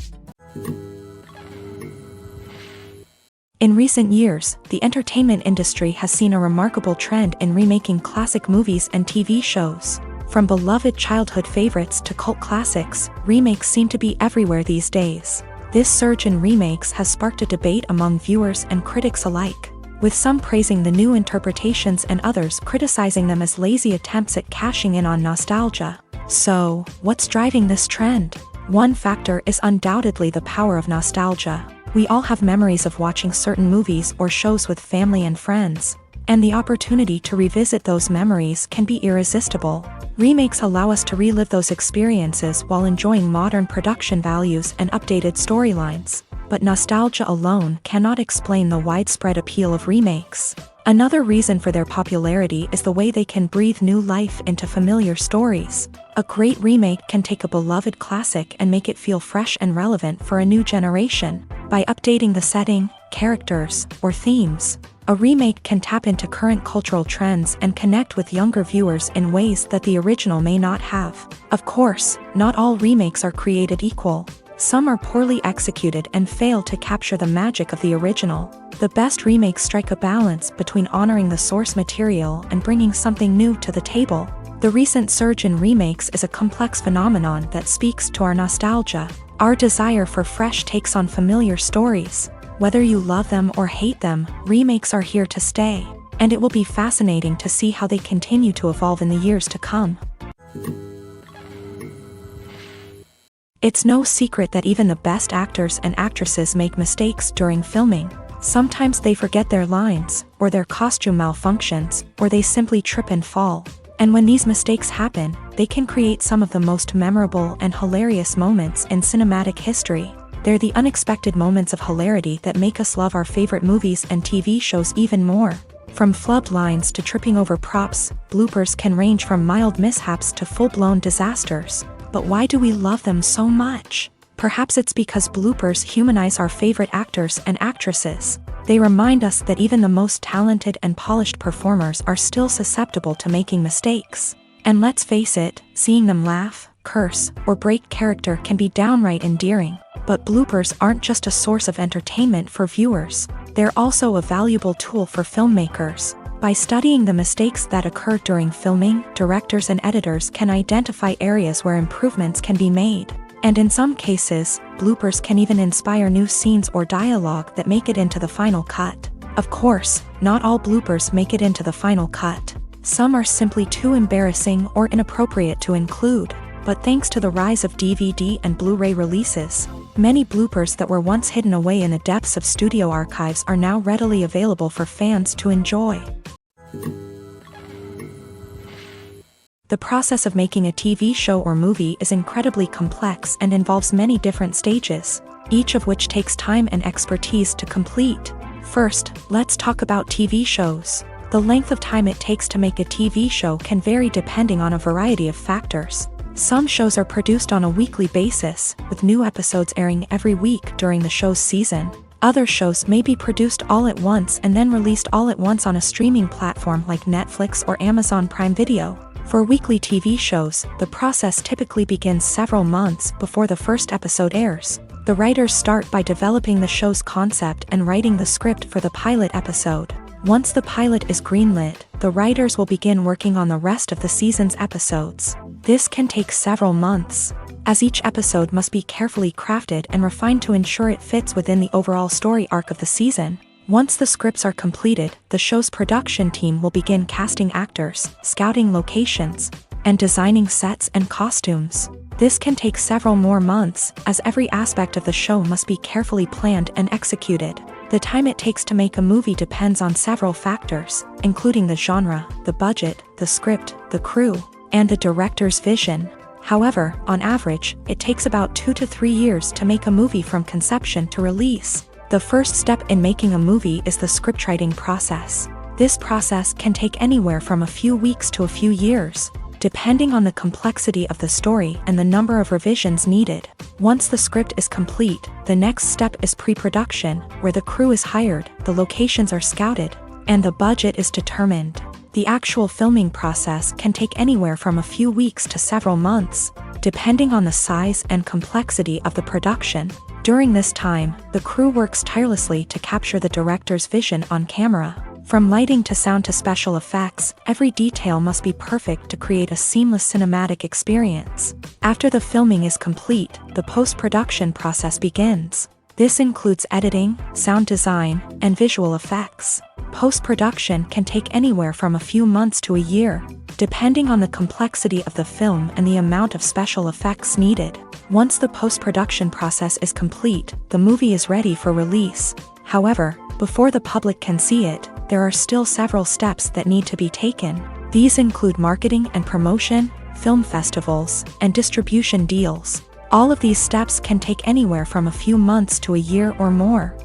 In recent years, the entertainment industry has seen a remarkable trend in remaking classic movies and TV shows. From beloved childhood favorites to cult classics, remakes seem to be everywhere these days. This surge in remakes has sparked a debate among viewers and critics alike, with some praising the new interpretations and others criticizing them as lazy attempts at cashing in on nostalgia. So, what's driving this trend? One factor is undoubtedly the power of nostalgia. We all have memories of watching certain movies or shows with family and friends, and the opportunity to revisit those memories can be irresistible. Remakes allow us to relive those experiences while enjoying modern production values and updated storylines, but nostalgia alone cannot explain the widespread appeal of remakes. Another reason for their popularity is the way they can breathe new life into familiar stories. A great remake can take a beloved classic and make it feel fresh and relevant for a new generation. By updating the setting, characters, or themes, a remake can tap into current cultural trends and connect with younger viewers in ways that the original may not have. Of course, not all remakes are created equal. Some are poorly executed and fail to capture the magic of the original. The best remakes strike a balance between honoring the source material and bringing something new to the table. The recent surge in remakes is a complex phenomenon that speaks to our nostalgia, our desire for fresh takes on familiar stories. Whether you love them or hate them, remakes are here to stay, and it will be fascinating to see how they continue to evolve in the years to come. It's no secret that even the best actors and actresses make mistakes during filming. Sometimes they forget their lines, or their costume malfunctions, or they simply trip and fall. And when these mistakes happen, they can create some of the most memorable and hilarious moments in cinematic history. They're the unexpected moments of hilarity that make us love our favorite movies and TV shows even more. From flubbed lines to tripping over props, bloopers can range from mild mishaps to full-blown disasters. But why do we love them so much? Perhaps it's because bloopers humanize our favorite actors and actresses. They remind us that even the most talented and polished performers are still susceptible to making mistakes. And let's face it, seeing them laugh, curse, or break character can be downright endearing. But bloopers aren't just a source of entertainment for viewers. They're also a valuable tool for filmmakers. By studying the mistakes that occur during filming, directors and editors can identify areas where improvements can be made. And in some cases, bloopers can even inspire new scenes or dialogue that make it into the final cut. Of course, not all bloopers make it into the final cut. Some are simply too embarrassing or inappropriate to include. But thanks to the rise of DVD and Blu-ray releases, many bloopers that were once hidden away in the depths of studio archives are now readily available for fans to enjoy. The process of making a TV show or movie is incredibly complex and involves many different stages, each of which takes time and expertise to complete. First, let's talk about TV shows. The length of time it takes to make a TV show can vary depending on a variety of factors. Some shows are produced on a weekly basis, with new episodes airing every week during the show's season. Other shows may be produced all at once and then released all at once on a streaming platform like Netflix or Amazon Prime Video. For weekly TV shows, the process typically begins several months before the first episode airs. The writers start by developing the show's concept and writing the script for the pilot episode. Once the pilot is greenlit, the writers will begin working on the rest of the season's episodes. This can take several months, as each episode must be carefully crafted and refined to ensure it fits within the overall story arc of the season. Once the scripts are completed, the show's production team will begin casting actors, scouting locations, and designing sets and costumes. This can take several more months, as every aspect of the show must be carefully planned and executed. The time it takes to make a movie depends on several factors, including the genre, the budget, the script, the crew, and the director's vision. However, on average, it takes about 2 to 3 years to make a movie from conception to release. The first step in making a movie is the scriptwriting process. This process can take anywhere from a few weeks to a few years. depending on the complexity of the story and the number of revisions needed. Once the script is complete, the next step is pre-production, where the crew is hired, the locations are scouted, and the budget is determined. The actual filming process can take anywhere from a few weeks to several months, depending on the size and complexity of the production. During this time, the crew works tirelessly to capture the director's vision on camera. From lighting to sound to special effects, every detail must be perfect to create a seamless cinematic experience. After the filming is complete, the post-production process begins. This includes editing, sound design, and visual effects. Post-production can take anywhere from a few months to a year, depending on the complexity of the film and the amount of special effects needed. Once the post-production process is complete, the movie is ready for release. However, before the public can see it, there are still several steps that need to be taken. These include marketing and promotion, film festivals, and distribution deals. All of these steps can take anywhere from a few months to a year or more.